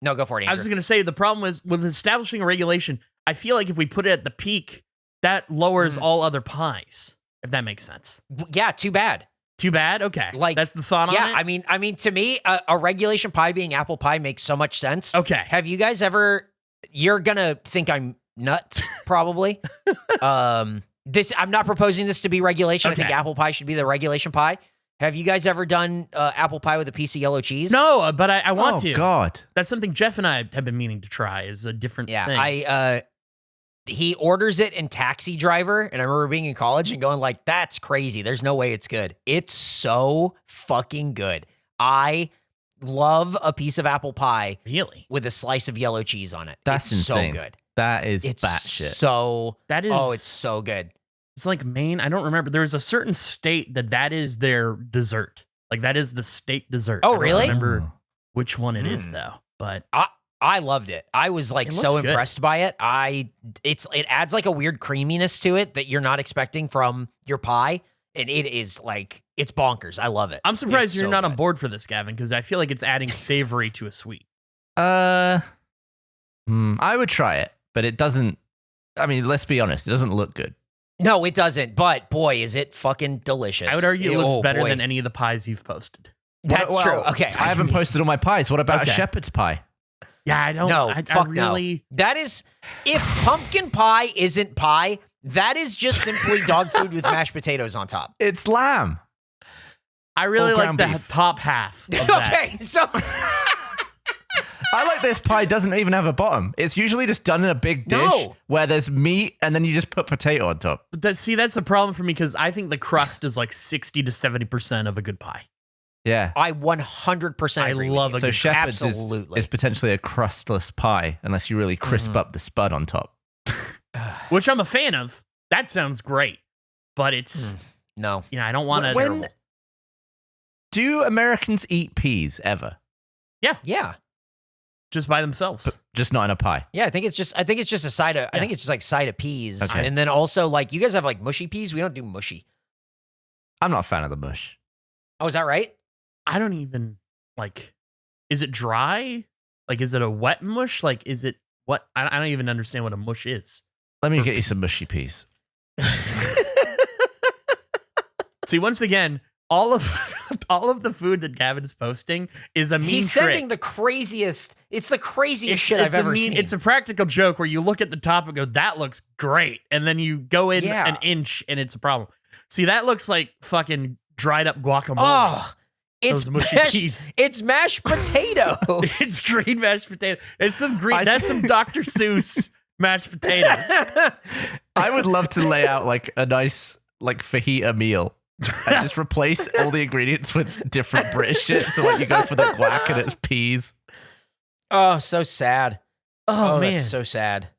No, go for it, Andrew. I was just gonna say the problem is with establishing a regulation. I feel like if we put it at the peak, that lowers all other pies. If that makes sense. Yeah, too bad. Too bad. Okay, Like, that's the thought Yeah, on it. I mean, to me, a regulation pie being apple pie makes so much sense. Okay. Have you guys ever? You're gonna think I'm nuts, probably. I'm not proposing this to be regulation. I think Okay. apple pie should be the regulation pie. Have you guys ever done apple pie with a piece of yellow cheese? No, but I want to. God. That's something Jeff and I have been meaning to try. Is a different Yeah, thing. he orders it in Taxi Driver, and I remember being in college and going like, "That's crazy. There's no way it's good." It's so fucking good. I love a piece of apple pie Really? with a slice of yellow cheese on it. That's it's insane. so good. That is It's batshit. so That is. oh, it's so good. It's like Maine. I don't remember. There's a certain state that is their dessert. Like that is the state dessert. Oh, I don't really? remember which one it is Hmm. though. But I loved it. I was like It so looks good. impressed by it. It adds like a weird creaminess to it that you're not expecting from your pie, and it is like it's bonkers. I love it. I'm surprised It's you're so not on good. board for this, Gavin, because I feel like it's adding savory to a sweet. I would try it, but it doesn't. I mean, let's be honest. It doesn't look good. No, it doesn't. But boy, is it fucking delicious. I would argue it looks Oh, better boy. than any of the pies you've posted. That's Well, true. Okay, I haven't posted all my pies. What about Okay. a shepherd's pie? Yeah, I don't. No, I fuck really. no. That is, if pumpkin pie isn't pie, that is just simply dog food with mashed potatoes on top. It's lamb. I really Or like ground the beef. top half. Of that. Okay, so I like this pie doesn't even have a bottom. It's usually just done in a big dish No. where there's meat and then you just put potato on top. But that's the problem for me because I think the crust is like 60 to 70% of a good pie. Yeah. I 100% I agree love with a you. So shepherd's Absolutely. is potentially a crustless pie unless you really crisp up the spud on top. Which I'm a fan of. That sounds great, but it's No. I don't want to. When do Americans eat peas ever? Yeah. Just by themselves. Just not in a pie. Yeah, I think it's just a side of I think it's just like side of peas. Okay. And then also like you guys have like mushy peas. We don't do mushy. I'm not a fan of the mush. Oh, is that right? I don't even like. Is it dry? Like, is it a wet mush? Like, is it what? I don't even understand what a mush is. Let me get you some mushy peas. See, once again, all of the food that Gavin is posting is a mean He's trick. sending the craziest. It's the craziest shit I've ever seen. It's a practical joke where you look at the top and go, "That looks great," and then you go in Yeah. an inch and it's a problem. See, that looks like fucking dried up guacamole. Oh, it's Those mushy mashed, peas. it's mashed potatoes. It's green mashed potato. It's some green. I- That's some Dr. Seuss mashed potatoes. I would love to lay out like a nice like fajita meal and just replace all the ingredients with different British shit. So like you go for the guac and it's peas. Oh, so sad. Oh, man. that's so sad.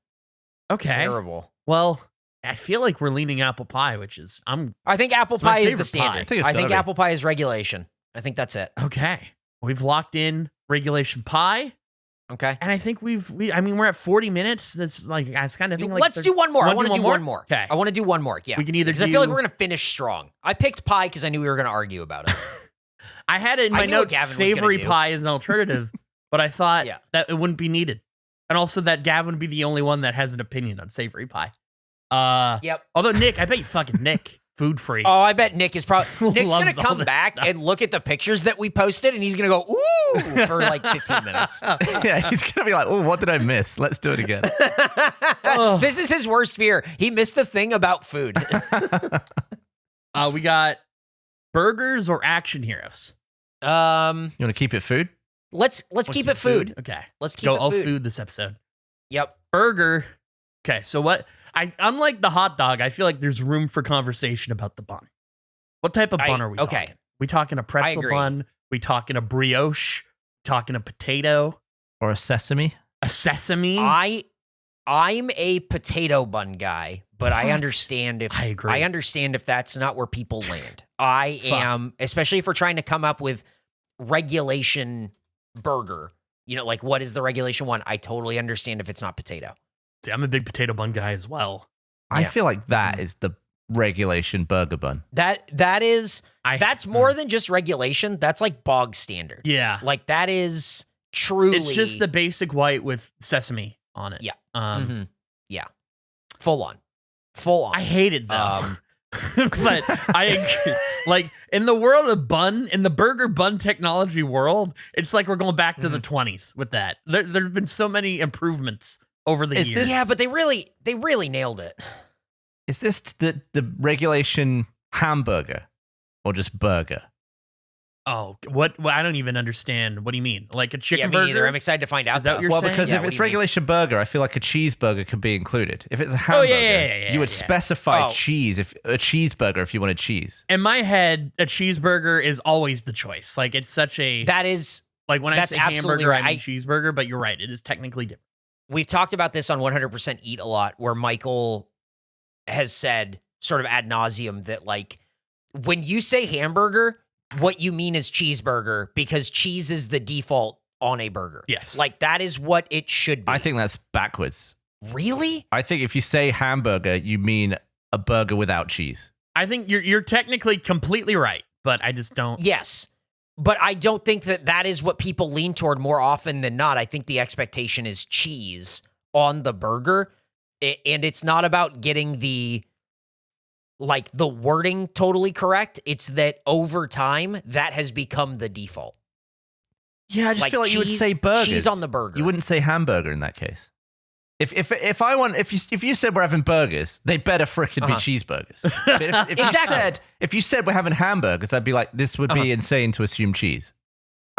Okay. Terrible. Well, I feel like we're leaning apple pie, which is I think apple It's my pie is favorite the standard. pie. I think it's gotta be. apple pie is regulation. I think that's it. okay. We've locked in regulation pie, Okay. and I think we're at 40 minutes. That's like I was kind of thinking. Like Let's do one more. I Wanna want to do one more. Okay. I want to do one more. Yeah. We can either because I feel like do- we're gonna finish strong. I picked pie because I knew we were gonna argue about it. I had it in I my knew what notes. Gavin was gonna Savory do. pie is an alternative, but I thought Yeah. that it wouldn't be needed, and also that Gavin would be the only one that has an opinion on savory pie. Yep. Although Nick, I bet you fucking Nick, food free. Oh, I bet Nick is probably Nick's gonna Loves all come this back stuff. and look at the pictures that we posted, and he's gonna go ooh for like 15 minutes. Yeah, he's gonna be like, "Oh, what did I miss? Let's do it again." This is his worst fear. He missed the thing about food. We got burgers or action heroes. You want to keep it food? Let's keep it food. Okay. Let's keep Go it all food. food this episode. Yep. Burger. Okay, so what? unlike the hot dog, I feel like there's room for conversation about the bun. What type of bun are we talking? We talking a pretzel bun? We talking a brioche? Talking a potato? Or a sesame? A sesame? I'm a potato bun guy, but I understand if I agree. I understand if that's not where people land. I am, especially if we're trying to come up with regulation burger. You know, like what is the regulation one? I totally understand if it's not potato. See, I'm a big potato bun guy as well. I feel like that is the regulation burger bun. That's more than just regulation. That's like bog standard. Yeah. Like that is truly. It's just the basic white with sesame on it. Yeah. Yeah. Full on. I hate it though. But like in the world of bun, in the burger bun technology world, it's like we're going back to the 20s with that. There have been so many improvements over the years. Yeah, but they really nailed it. Is this the regulation hamburger or just burger? Oh, what? Well, I don't even understand. What do you mean? Like a chicken burger? Me neither. I'm excited to find out. Is that what you're Well, saying? because if it's regulation burger, I feel like a cheeseburger could be included. If it's a hamburger, you would specify cheese, if a cheeseburger if you wanted cheese. In my head, a cheeseburger is always the choice. Like it's such a like when I say hamburger, I mean cheeseburger. But you're right; it is technically different. We've talked about this on 100% Eat a lot, where Michael has said sort of ad nauseum that like when you say hamburger, what you mean is cheeseburger because cheese is the default on a burger. Yes. Like that is what it should be. I think that's backwards. Really? I think if you say hamburger, you mean a burger without cheese. I think you're technically completely right, but I just don't. Yes. But I don't think that is what people lean toward more often than not. I think the expectation is cheese on the burger. And it's not about getting the wording totally correct. It's that over time, that has become the default. Yeah, I just feel like you would say burgers. Cheese on the burger. You wouldn't say hamburger in that case. If you said we're having burgers, they better frickin' be cheeseburgers. But if you said we're having hamburgers, I'd be like, this would be insane to assume cheese.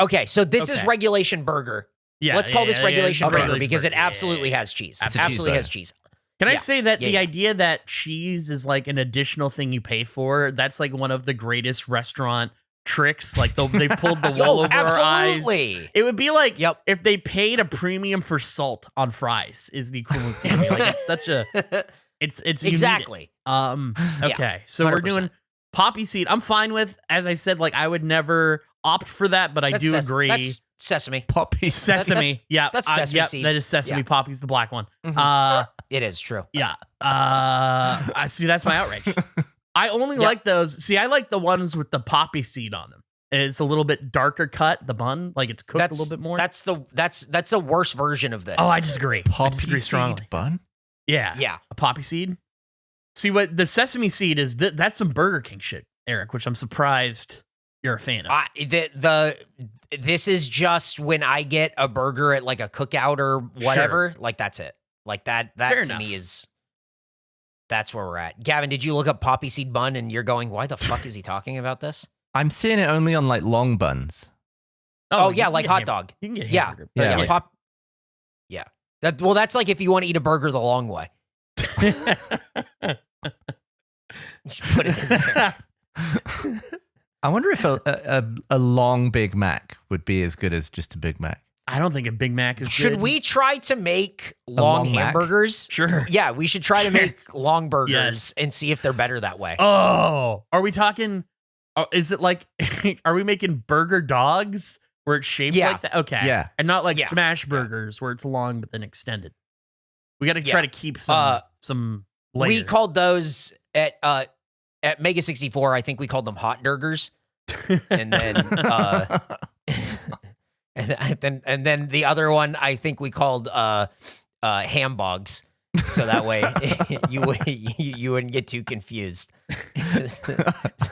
Okay, so this is regulation burger. Yeah, let's call this regulation burger regulation because burger. it absolutely has cheese. It's absolutely has cheese. Can I say that the idea that cheese is like an additional thing you pay for, that's like one of the greatest restaurant tricks. Like they pulled the wool over our eyes. It would be like if they paid a premium for salt on fries is the equivalency. Like it's such a it's exactly. Okay. So 100%. We're doing poppy seed. I'm fine with, as I said, like I would never opt for that, but I do agree. That's sesame. Poppy. Sesame. That's sesame seed. That is sesame. Poppy's the black one. It is true. Yeah. I see. That's my outrage. I only like those. See, I like the ones with the poppy seed on them. And it's a little bit darker cut. The bun, like it's cooked a little bit more. That's a worse version of this. Oh, I disagree. Poppy disagree strongly. Seed bun? Yeah. A poppy seed. See what the sesame seed is? That's some Burger King shit, Eric, which I'm surprised you're a fan of. This is just when I get a burger at like a cookout or whatever. Like that's it. Like that Fair to enough. me is that's where we're at. Gavin, did you look up poppy seed bun and you're going, why the fuck is he talking about this? I'm seeing it only on like long buns. Oh yeah, like hot dog. You can get hamburger. Yeah. Yeah. That's like if you want to eat a burger the long way. Just put it in there. I wonder if a long Big Mac would be as good as just a Big Mac. I don't think a Big Mac is Should good. we try to make long hamburgers? Sure. Yeah, we should try to make long burgers and see if they're better that way. Oh, are we talking? Is it like, are we making burger dogs where it's shaped like that? Okay. Yeah. And not like smash burgers where it's long but then extended. We got to try to keep some layers. We called those at Mega 64, I think we called them hot burgers. And then and then the other one I think we called ham bogs. So that way you wouldn't get too confused. So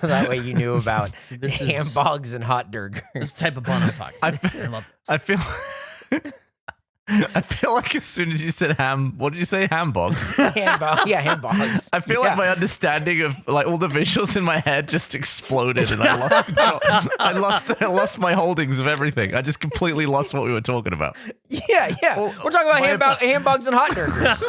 that way you knew about ham bogs and hot burgers. This type of bun I'm talking about. I love this. I feel like as soon as you said ham, what did you say? Ham bog? Ham bogs. I feel like my understanding of like all the visuals in my head just exploded and I lost control. I lost my holdings of everything. I just completely lost what we were talking about. Yeah. Well, we're talking about ham bogs and hot burgers.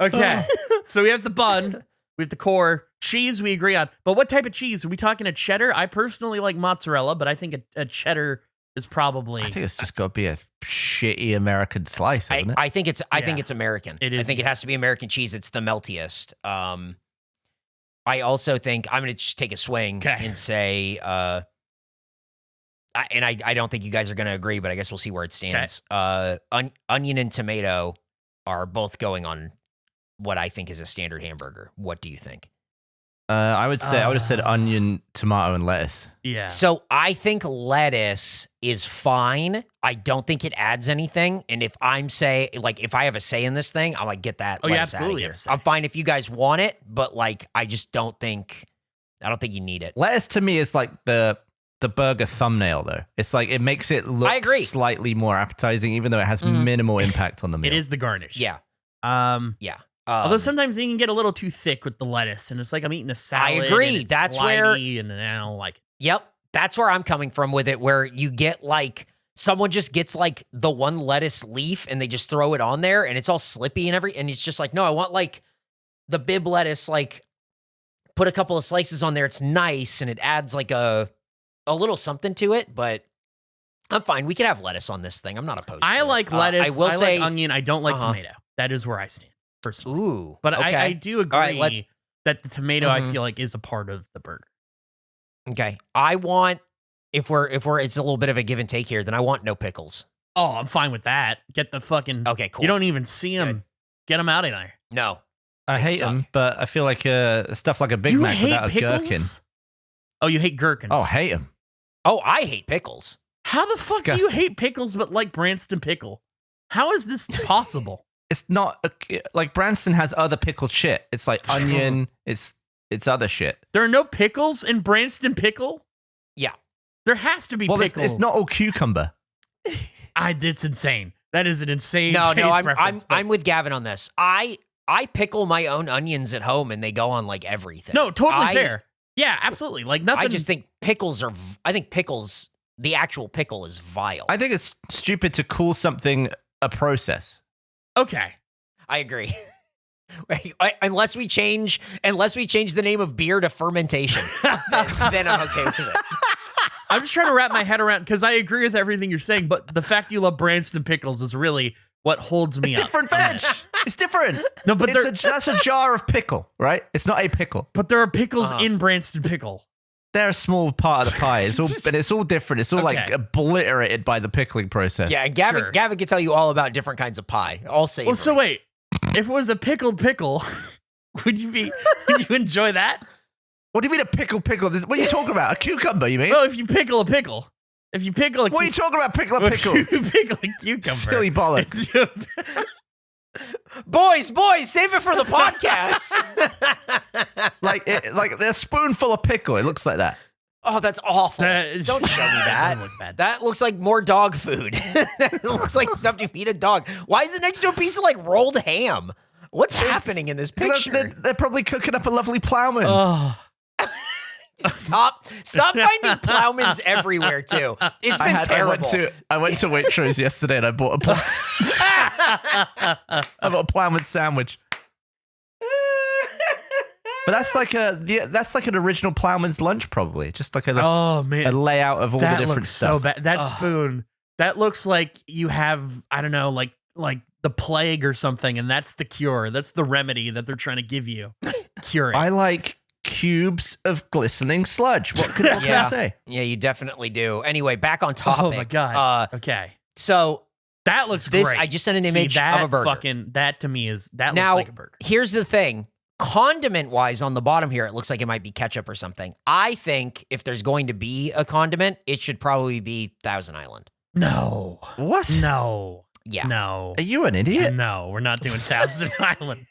Okay. So we have the bun. We have the core. Cheese we agree on. But what type of cheese? Are we talking a cheddar? I personally like mozzarella, but I think a cheddar is probably... I think it's just got to be a shitty American slice, isn't it? I think it's American. It is, I think it has to be American cheese. It's the meltiest. I also think I'm going to just take a swing and say, I don't think you guys are going to agree, but I guess we'll see where it stands. Onion and tomato are both going on what I think is a standard hamburger. What do you think? I would have said onion, tomato, and lettuce. Yeah. So I think lettuce is fine. I don't think it adds anything. And if if I have a say in this thing, I'm like, get that lettuce out of here. I'm fine if you guys want it, but like, I don't think you need it. Lettuce to me is like the burger thumbnail, though. It's like it makes it look slightly more appetizing, even though it has minimal impact on the meal. It is the garnish. Yeah. Yeah. Although sometimes you can get a little too thick with the lettuce, and it's like I'm eating a salad. I agree. And it's That's slidey, and I don't like it. Yep. That's where I'm coming from with it, where you get like someone just gets like the one lettuce leaf and they just throw it on there and it's all slippy and it's just like, no, I want like the bib lettuce, like put a couple of slices on there. It's nice and it adds like a little something to it, but I'm fine. We can have lettuce on this thing. I'm not opposed to it. I like lettuce. I say like onion. I don't like tomato. That is where I stand. Personally. Ooh. But okay. I do agree that the tomato I feel like is a part of the burger. Okay. I want, if we're it's a little bit of a give and take here, then I want no pickles. Oh, I'm fine with that. Get the fucking... Okay, cool. You don't even see them. Good. Get them out of there. No. I hate them, but I feel like stuff like a Big Mac without a gherkin. Oh, you hate gherkins. Oh, hate them. Oh, I hate pickles. How the fuck do you hate pickles but like Branston pickle? How is this possible? It's not like Branston has other pickled shit. It's like onion. It's other shit. There are no pickles in Branston pickle? Yeah. There has to be pickle. It's not all cucumber. It's insane. That is an insane I'm with Gavin on this. I pickle my own onions at home and they go on like everything. No, totally fair. Yeah, absolutely. Like nothing. I just think pickles, the actual pickle is vile. I think it's stupid to call something a process. Okay. I agree. Unless we change the name of beer to fermentation, then I'm okay with it. I'm just trying to wrap my head around, because I agree with everything you're saying, but the fact you love Branston pickles is really what holds me up. Different veg. It's different. No, but that's a jar of pickle, right? It's not a pickle. But there are pickles in Branston pickle. They're a small part of the pie. It's all different. It's all like obliterated by the pickling process. Yeah, and Gavin can tell you all about different kinds of pie. All savory. Well, so wait, if it was a pickled pickle, would you enjoy that? What do you mean a pickle? What are you talking about? A cucumber, you mean? Well, if you pickle a pickle. If you pickle a What are you talking about, pickle a pickle? If you pickle a cucumber. Silly bollocks. Boys, save it for the podcast. like a spoonful of pickle. It looks like that. Oh, that's awful. Don't show me that. Look bad. That looks like more dog food. It looks like stuff you feed a dog. Why is it next to a piece of like rolled ham? What's happening in this picture? They're probably cooking up a lovely Plowman's. Oh. Stop finding Plowman's everywhere too. It's been terrible. I went to Waitrose yesterday and I bought a Plowman's sandwich. But that's like an original Plowman's lunch, probably. Just like a layout of all the different looks stuff. So bad. That spoon, that looks like you have, I don't know, like the plague or something, and that's the cure. That's the remedy that they're trying to give you. Cure it. I like cubes of glistening sludge. What can I say? Yeah, you definitely do. Anyway, back on topic. Oh my god. Okay. So that looks great. I just sent an image of a burger. That to me looks like a burger. Here's the thing. Condiment wise, on the bottom here, it looks like it might be ketchup or something. I think if there's going to be a condiment, it should probably be Thousand Island. No. What? No. Yeah. No. Are you an idiot? No, we're not doing Thousand Island.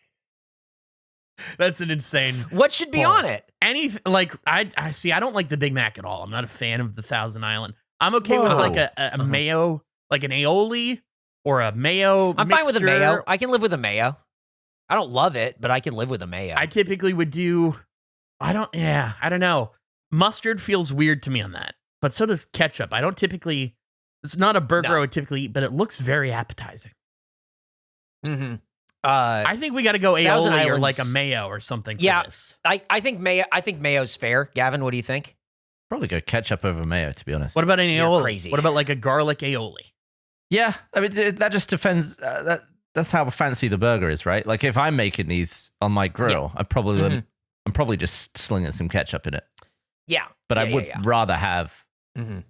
That's an insane. What should be on it? Anything like I see. I don't like the Big Mac at all. I'm not a fan of the Thousand Island. I'm okay with like a mayo, like an aioli or a mayo. I'm fine with a mayo. I can live with a mayo. I don't love it, but I can live with a mayo. I typically would do. I don't know. Mustard feels weird to me on that, but so does ketchup. I don't typically. It's not a burger I would typically eat, but it looks very appetizing. Mm-hmm. I think we got to go Thousand aioli or Islands- like a mayo or something for Yeah. this. I think mayo's fair. Gavin, what do you think? Probably go ketchup over mayo, to be honest. What about an You're aioli? crazy. What about like a garlic aioli? Yeah, I mean that just depends. That's how fancy the burger is, right? Like if I'm making these on my grill, I'm probably just slinging some ketchup in it. Yeah, But yeah, I would yeah. rather have Mhm.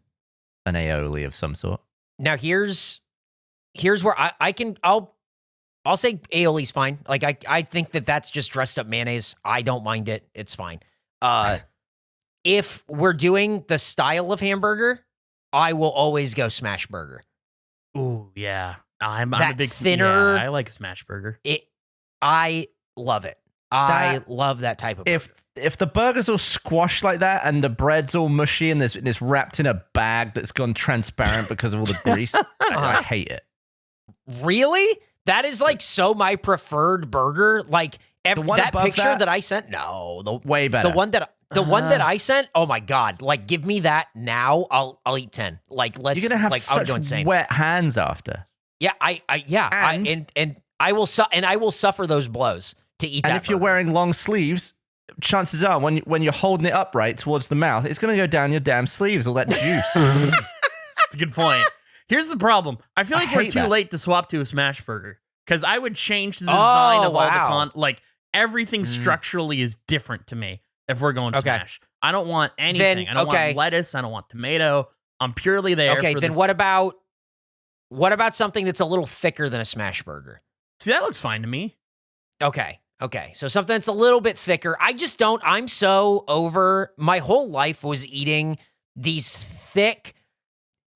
an aioli of some sort. Now here's where I'll say aioli's fine. Like I think that's just dressed up mayonnaise. I don't mind it. It's fine. If we're doing the style of hamburger, I will always go smash burger. Ooh, yeah. I'm a That big thinner- Yeah, I like a smash burger. I love it. I love that type of burger. If the burger's all squashed like that and the bread's all mushy and it's wrapped in a bag that's gone transparent because of all the grease, I hate it. Really? That is like so my preferred burger. Like The one that above picture that I sent. No, Way better. the one that I sent. Oh my god! Like, give me that now. I'll eat 10. Like, let's. You're gonna have like, I would such go insane. wet hands after. Yeah, and I will suffer those blows to eat that. And if you're burger. wearing long sleeves, chances are when you're holding it upright towards the mouth, it's going to go down your damn sleeves, all that juice. That's a good point. Here's the problem. I feel I like we're hate too that. late to swap to a smash burger because I would change the design of all wow. the like everything structurally is different to me if we're going smash. I don't want anything. I don't want lettuce. I don't want tomato. I'm purely there. Okay, for then this. what about something that's a little thicker than a smash burger? See, that looks fine to me. Okay. So something that's a little bit thicker. I'm so over. My whole life was eating these thick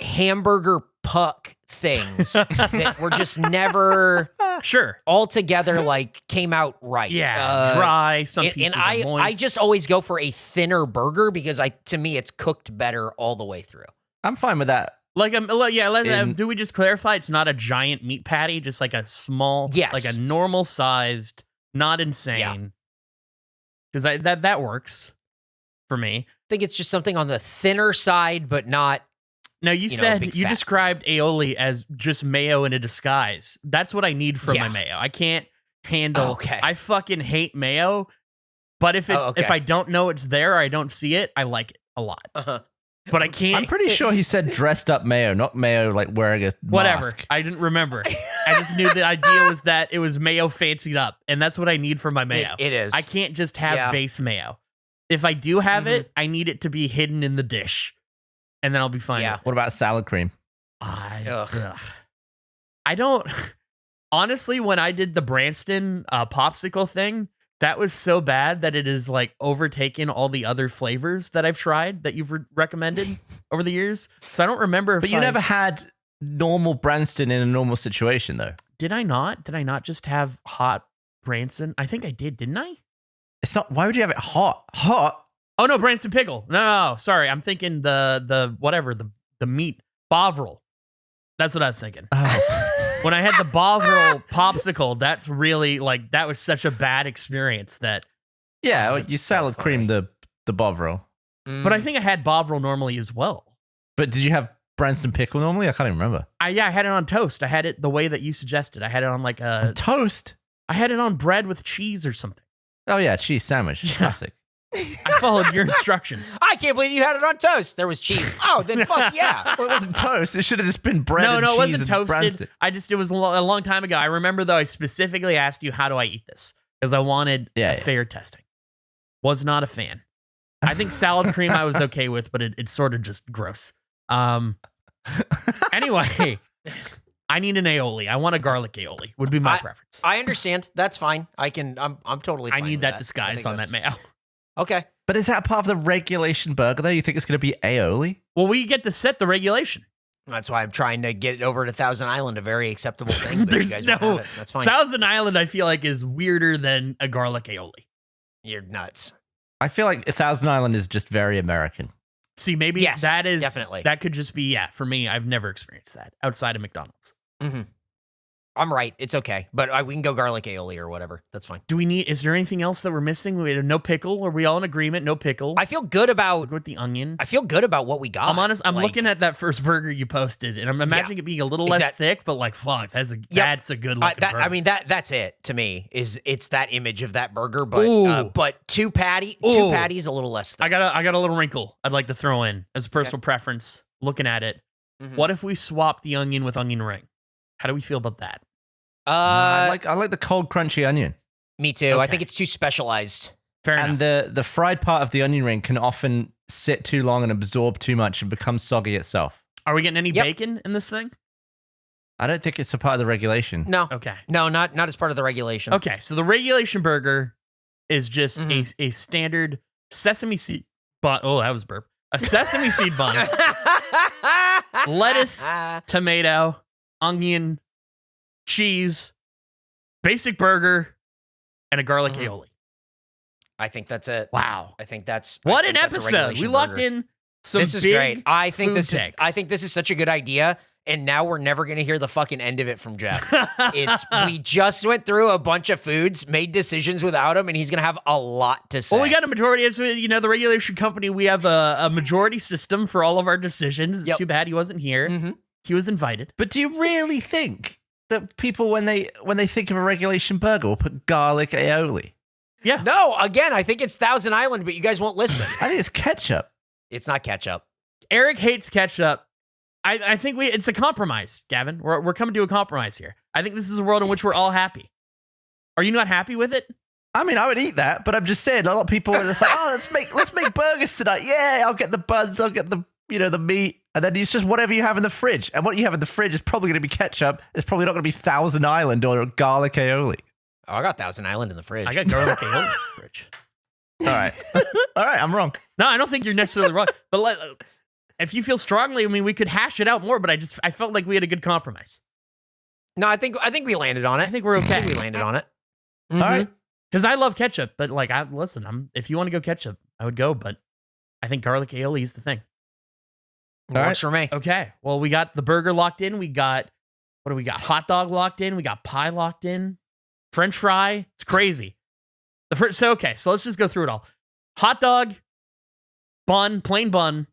hamburger puck things that were just never Sure. altogether like came out right. Yeah. Dry. Some pieces and are moist. I just always go for a thinner burger because to me it's cooked better all the way through. I'm fine with that. Like, do we just clarify it's not a giant meat patty, just like a small, Yes. like a normal sized, not insane. Because that works for me. I think it's just something on the thinner side, but not. Now you big said you fat. described aioli as just mayo in a disguise. That's what I need for my Yeah. mayo. I can't handle. Okay. I fucking hate mayo, but if okay. if I don't know it's there or I don't see it, I like it a lot. Uh-huh. But I can't. I'm pretty sure he said dressed up mayo, not mayo like wearing a Whatever. mask. I didn't remember. I just knew the idea was that it was mayo fancied up, and that's what I need for my mayo. It is. I can't just have Yeah. base mayo. If I do have it, I need it to be hidden in the dish, and then I'll be fine. Yeah. With it. What about salad cream? Ugh. I don't. Honestly, when I did the Branston popsicle thing, that was so bad that it is like overtaken all the other flavors that I've tried that you've recommended over the years. So I don't remember. But you never had normal Branston in a normal situation, though. Did I not? Did I not just have hot Branson? I think I did, didn't I? It's not. Why would you have it hot? Hot? Oh no, Branston pickle. No, sorry. I'm thinking the whatever, the meat Bovril. That's what I was thinking. Oh. When I had the Bovril popsicle, that's really like that was such a bad experience that. Yeah, Oh, well, that's you so salad cream the Bovril. But I think I had Bovril normally as well. But did you have Branston pickle normally? I can't even remember. I had it on toast. I had it the way that you suggested. I had it on like a. Toast? I had it on bread with cheese or something. Oh, yeah, cheese sandwich. Yeah. Classic. I followed your instructions. I can't believe you had it on toast. There was cheese. Oh, then fuck yeah. Well, it wasn't toast. It should have just been bread No, and it cheese wasn't and toasted. Branston. It was a long time ago. I remember though, I specifically asked you, how do I eat this? Because I wanted fair testing. Was not a fan. I think salad cream I was okay with, but it's sort of just gross. Anyway, I need an aioli. I want a garlic aioli. Would be my preference. I understand. That's fine. I'm totally fine I need with that disguise on that mayo. Okay. But is that part of the regulation burger, though? You think it's going to be aioli? Well, we get to set the regulation. That's why I'm trying to get it over to Thousand Island, a very acceptable thing. But There's you guys won't no have it. That's fine. Thousand Island. I feel like is weirder than a garlic aioli. You're nuts. I feel like Thousand Island is just very American. See, maybe Yes, that is definitely. that could just be for me. I've never experienced that outside of McDonald's. Mm-hmm. I'm right. It's okay. But we can go garlic aioli or whatever. That's fine. Is there anything else that we're missing? We had no pickle. Are we all in agreement? No pickle. I feel good about with the onion. I feel good about what we got. I'm honest. I'm looking at that first burger you posted, and I'm imagining it being a little less thick, but like, fuck, that's a good looking burger. I mean, that's it to me. It's that image of that burger, but two patties a little less thick. I got a little wrinkle I'd like to throw in as a personal preference. Looking at it, what if we swap the onion with onion ring? How do we feel about that? I like the cold crunchy onion. Me too. Okay. I think it's too specialized. Fair enough. And the fried part of the onion ring can often sit too long and absorb too much and become soggy itself. Are we getting any bacon in this thing? I don't think it's a part of the regulation. No. Okay. No, not as part of the regulation. Okay, so the regulation burger is just a standard sesame seed bun. Oh, that was a burp. A sesame seed bun. Lettuce, tomato, onion, cheese, basic burger, and a garlic aioli. I think that's it. Wow. I think that's what an episode. We locked in some This is big great. I think this is such a good idea. And now we're never going to hear the fucking end of it from Jeff. We just went through a bunch of foods, made decisions without him, and he's going to have a lot to say. Well, we got a majority. It's, the regulation company, we have a majority system for all of our decisions. It's too bad he wasn't here. Mm-hmm. He was invited. But do you really think that people, when they think of a regulation burger, will put garlic aioli? Yeah. No, again, I think it's Thousand Island, but you guys won't listen. I think it's ketchup. It's not ketchup. Eric hates ketchup. I think it's a compromise, Gavin. We're coming to a compromise here. I think this is a world in which we're all happy. Are you not happy with it? I mean, I would eat that, but I'm just saying, a lot of people are just like, oh, let's make burgers tonight. Yeah, I'll get the buns, I'll get the meat, and then it's just whatever you have in the fridge. And what you have in the fridge is probably going to be ketchup. It's probably not going to be Thousand Island or garlic aioli. Oh, I got Thousand Island in the fridge. I got garlic aioli in the fridge. All right, I'm wrong. No, I don't think you're necessarily wrong. But if you feel strongly, I mean, we could hash it out more, but I felt like we had a good compromise. No, I think we landed on it. I think we're okay. We landed on it. Mm-hmm. All right. Because I love ketchup, but if you want to go ketchup, I would go, but I think garlic aioli is the thing. Works for me. Okay. Well, we got the burger locked in. We got, what do we got? Hot dog locked in. We got pie locked in. French fry. It's crazy. So let's just go through it all. Hot dog, bun, plain bun,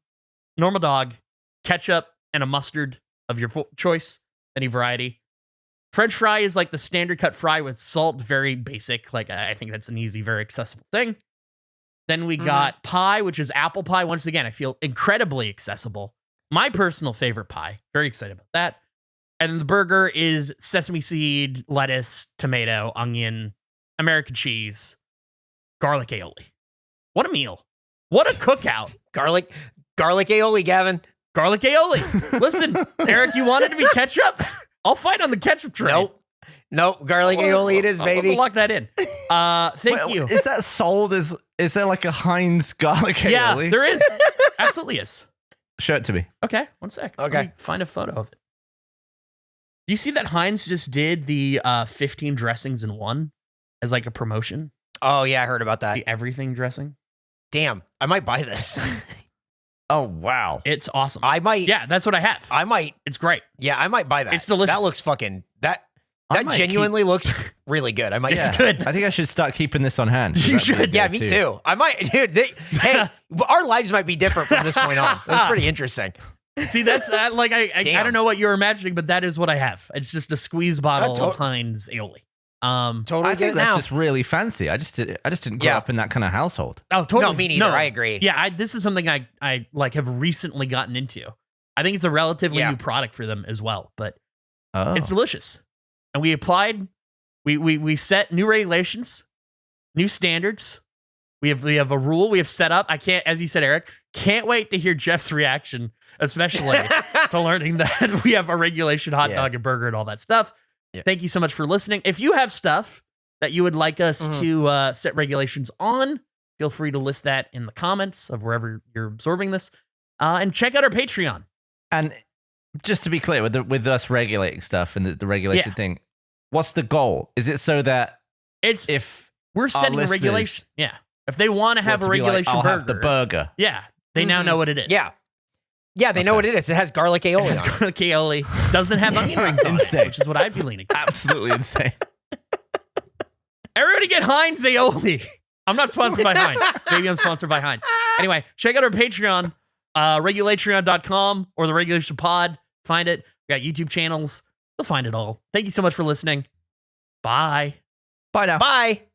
normal dog, ketchup, and a mustard of your choice, any variety. French fry is like the standard cut fry with salt, very basic. Like, I think that's an easy, very accessible thing. Then we got pie, which is apple pie. Once again, I feel incredibly accessible. My personal favorite pie. Very excited about that. And then the burger is sesame seed, lettuce, tomato, onion, American cheese, garlic aioli. What a meal. What a cookout. Garlic aioli, Gavin. Garlic aioli. Listen, Eric, you wanted to be ketchup? I'll fight on the ketchup train. Nope. Garlic aioli it is, baby. I'll lock that in. Thank you. Is that sold? Is there like a Heinz garlic aioli? Yeah, there is. Absolutely is. Show it to me. Okay, one sec. Okay. Let me find a photo of it. Do you see that Heinz just did the 15 dressings in one as like a promotion? Oh, yeah, I heard about that. The everything dressing. Damn, I might buy this. Oh, wow. It's awesome. I might. Yeah, that's what I have. I might. It's great. Yeah, I might buy that. It's delicious. That looks fucking... That genuinely looks really good. I might. It's good. I think I should start keeping this on hand. You should. Yeah, me too. I might, dude. Hey, our lives might be different from this point on. That's pretty interesting. See, that's I don't know what you're imagining, but that is what I have. It's just a squeeze bottle of Heinz aioli. Totally. I think that's just really fancy. I just didn't grow up in that kind of household. Oh, totally. No, me neither. I agree. Yeah, this is something I like have recently gotten into. I think it's a relatively new product for them as well, but it's delicious. And we applied. We set new regulations, new standards. We have a rule. We have set up. I can't, as you said, Eric, can't wait to hear Jeff's reaction, especially to learning that we have a regulation hot dog and burger and all that stuff. Yeah. Thank you so much for listening. If you have stuff that you would like us to set regulations on, feel free to list that in the comments of wherever you're absorbing this. And check out our Patreon. And just to be clear, with us regulating stuff and the regulation thing, what's the goal? Is it so that if we're setting a regulation, if they want to have a regulation burger, have the burger. Yeah, they now know what it is. Yeah. Yeah, they know what it is. It has garlic aioli It has on it. garlic aioli. Doesn't have onion rings on it, Insane. which is what I'd be leaning for. Absolutely insane. Everybody get Heinz aioli. I'm not sponsored by Heinz. Maybe I'm sponsored by Heinz. Anyway, check out our Patreon, regulatrion.com or the Regulation Pod. Find it. We got YouTube channels. You'll find it all. Thank you so much for listening. Bye. Bye now. Bye.